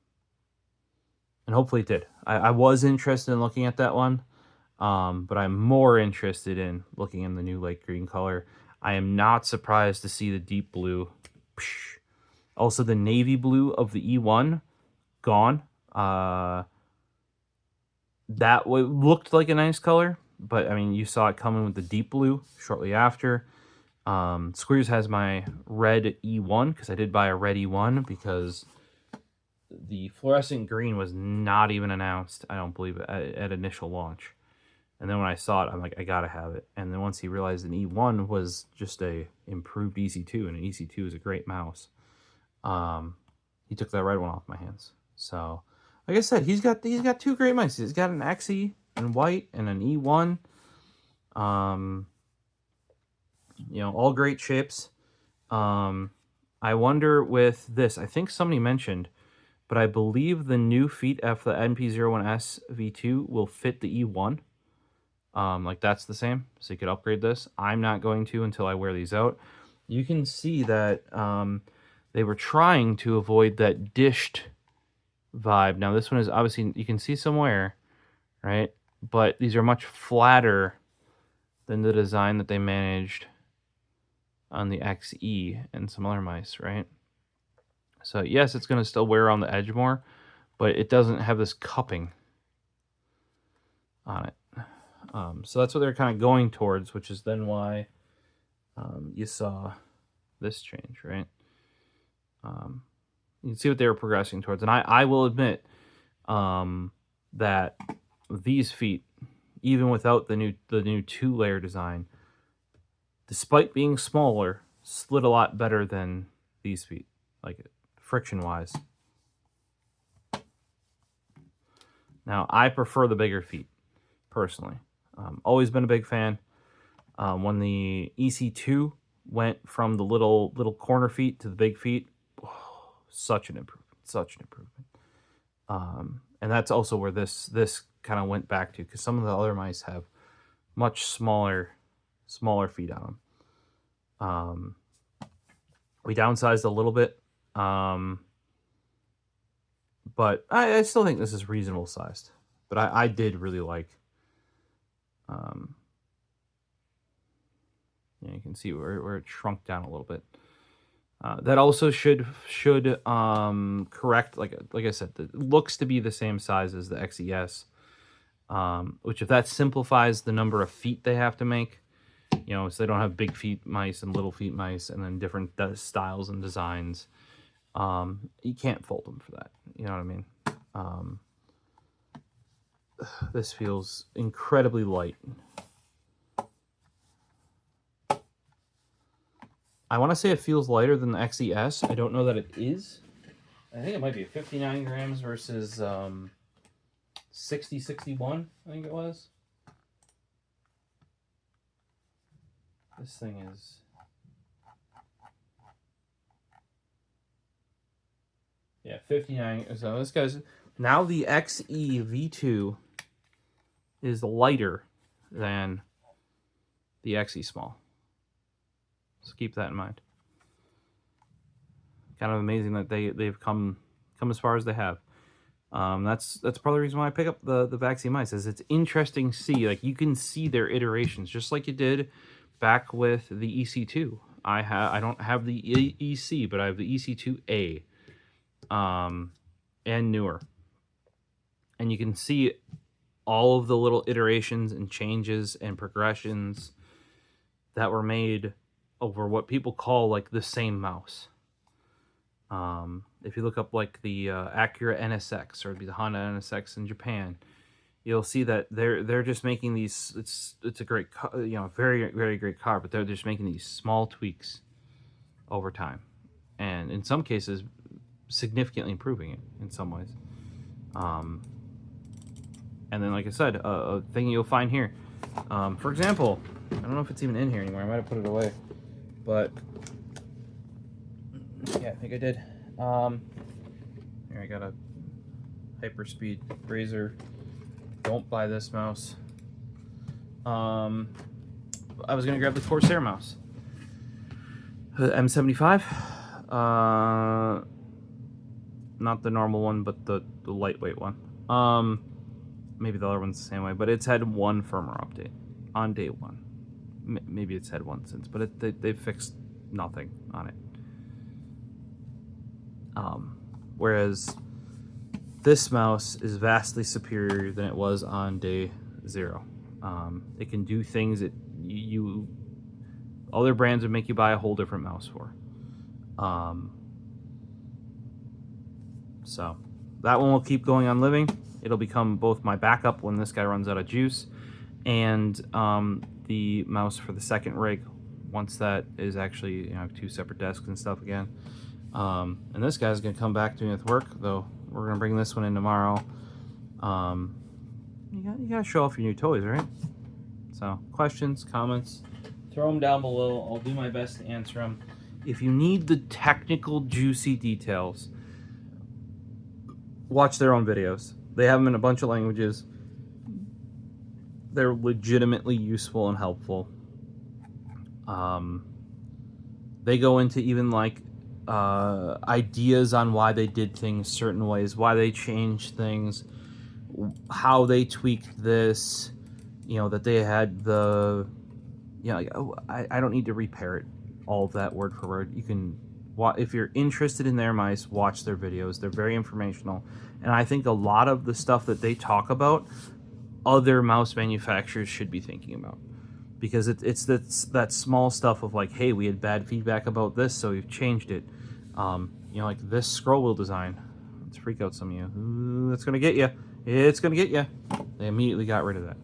hopefully it did. I was interested in looking at that one, but I'm more interested in looking in the new light green color. I am not surprised to see the deep blue. Also, the navy blue of the E1 gone. That looked like a nice color, but I mean, you saw it coming with the deep blue shortly after. Squeers has my red E1 because I did buy a red E1 because the fluorescent green was not even announced, I don't believe, at initial launch. And then when I saw it, I'm like, I gotta have it. And then once he realized an E1 was just a improved EC2, and an EC2 is a great mouse, he took that red one off my hands. So, like I said, he's got two great mice. He's got an XE in white and an E1. All great shapes. I wonder with this, I think somebody mentioned, but I believe the new Feet F, the NP01S V2, will fit the E1. Like that's the same, so you could upgrade this. I'm not going to until I wear these out. You can see that they were trying to avoid that dished vibe. Now this one is obviously, you can see some wear, right? But these are much flatter than the design that they managed on the XE and some other mice, right? So yes, it's going to still wear on the edge more, but it doesn't have this cupping on it. So that's what they're kind of going towards, which is then why you saw this change, right? You can see what they were progressing towards. And I will admit that these feet, even without the new 2-layer design, despite being smaller, slid a lot better than these feet, like friction-wise. Now, I prefer the bigger feet, personally. Always been a big fan. When the EC2 went from the little corner feet to the big feet, such an improvement. And that's also where this kind of went back to, because some of the other mice have much smaller feet on them. We downsized a little bit, but I still think this is reasonable sized. But I did really like. You can see where it shrunk down a little bit. That also should correct, like I said, it looks to be the same size as the XES. Which if that simplifies the number of feet they have to make, you know, so they don't have big feet mice and little feet mice and then different styles and designs. You can't fold them for that. You know what I mean? This feels incredibly light. I want to say it feels lighter than the XES. I don't know that it is. I think it might be 59 grams versus 60, 61, I think it was. This thing is... yeah, 59. So this guy's... now the XEv2 is lighter than the XE small. So keep that in mind. Kind of amazing that they've come as far as they have. That's part of the reason why I pick up the Vaxee mice, is it's interesting to see, like, you can see their iterations just like you did back with the EC2. I don't have the EC, but I have the EC2A, and newer, and you can see all of the little iterations and changes and progressions that were made over what people call like the same mouse. If you look up like the Acura NSX, or it'd be the Honda NSX in Japan, you'll see that they're just making these. It's a great, you know, very very great car, but they're just making these small tweaks over time, and in some cases, significantly improving it in some ways. And then, like I said, a thing you'll find here. For example, I don't know if it's even in here anymore. I might have put it away, but yeah, I think I did. Here, I got a Hyperspeed Razor. Don't buy this mouse. I was gonna grab the Corsair mouse, the M75. Not the normal one, but the lightweight one. Maybe the other one's the same way, but it's had one firmware update on day one. Maybe it's had one since, but they fixed nothing on it. Whereas this mouse is vastly superior than it was on day 0. It can do things that other brands would make you buy a whole different mouse for. So that one will keep going on living. It'll become both my backup when this guy runs out of juice, and the mouse for the second rig once that is actually, you know, 2 separate desks and stuff again. And this guy's gonna come back to me with work, though. We're gonna bring this one in tomorrow. You gotta show off your new toys, right? So questions, comments, throw them down below. I'll do my best to answer them. If you need the technical juicy details, watch their own videos. They have them in a bunch of languages. They're legitimately useful and helpful. They go into even like ideas on why they did things certain ways, why they changed things, how they tweaked this, you know, that they had the, you know, like, oh, I don't need to repair it, all of that word for word. You can, if you're interested in their mice, watch their videos. They're very informational. And I think a lot of the stuff that they talk about, other mouse manufacturers should be thinking about. Because it's that small stuff of like, hey, we had bad feedback about this, so we've changed it. You know, like this scroll wheel design. Let's freak out some of you. Ooh, it's going to get you. It's going to get you. They immediately got rid of that.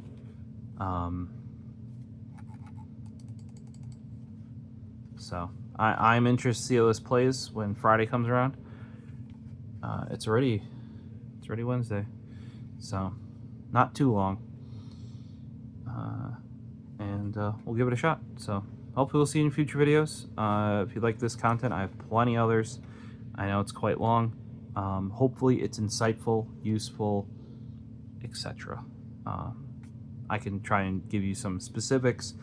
So I'm interested to see how this plays when Friday comes around. It's already Wednesday, so not too long, and we'll give it a shot. So hopefully we'll see you in future videos. If you like this content, I have plenty others. I know it's quite long. Hopefully it's insightful, useful, etc. I can try and give you some specifics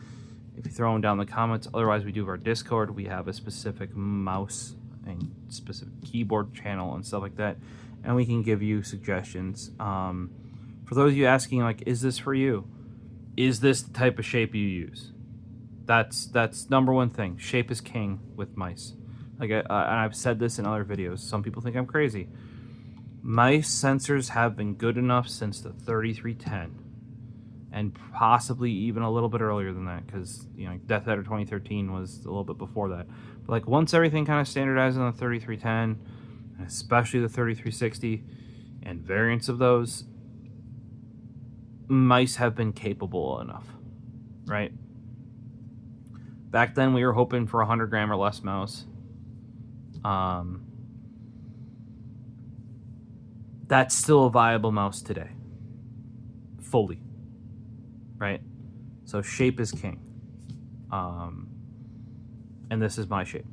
if you throw them down in the comments. Otherwise, we do have our Discord. We have a specific mouse and specific keyboard channel and stuff like that, and we can give you suggestions. For those of you asking, like, is this for you? Is this the type of shape you use? That's number one thing. Shape is king with mice. Like, and I've said this in other videos. Some people think I'm crazy. Mice sensors have been good enough since the 3310. and possibly even a little bit earlier than that, because Death Adder 2013 was a little bit before that. But like once everything kind of standardized on the 3310, and especially the 3360 and variants of those, mice have been capable enough, right? Back then we were hoping for 100 gram or less mouse. That's still a viable mouse today, fully, right? So shape is king, and this is my shape.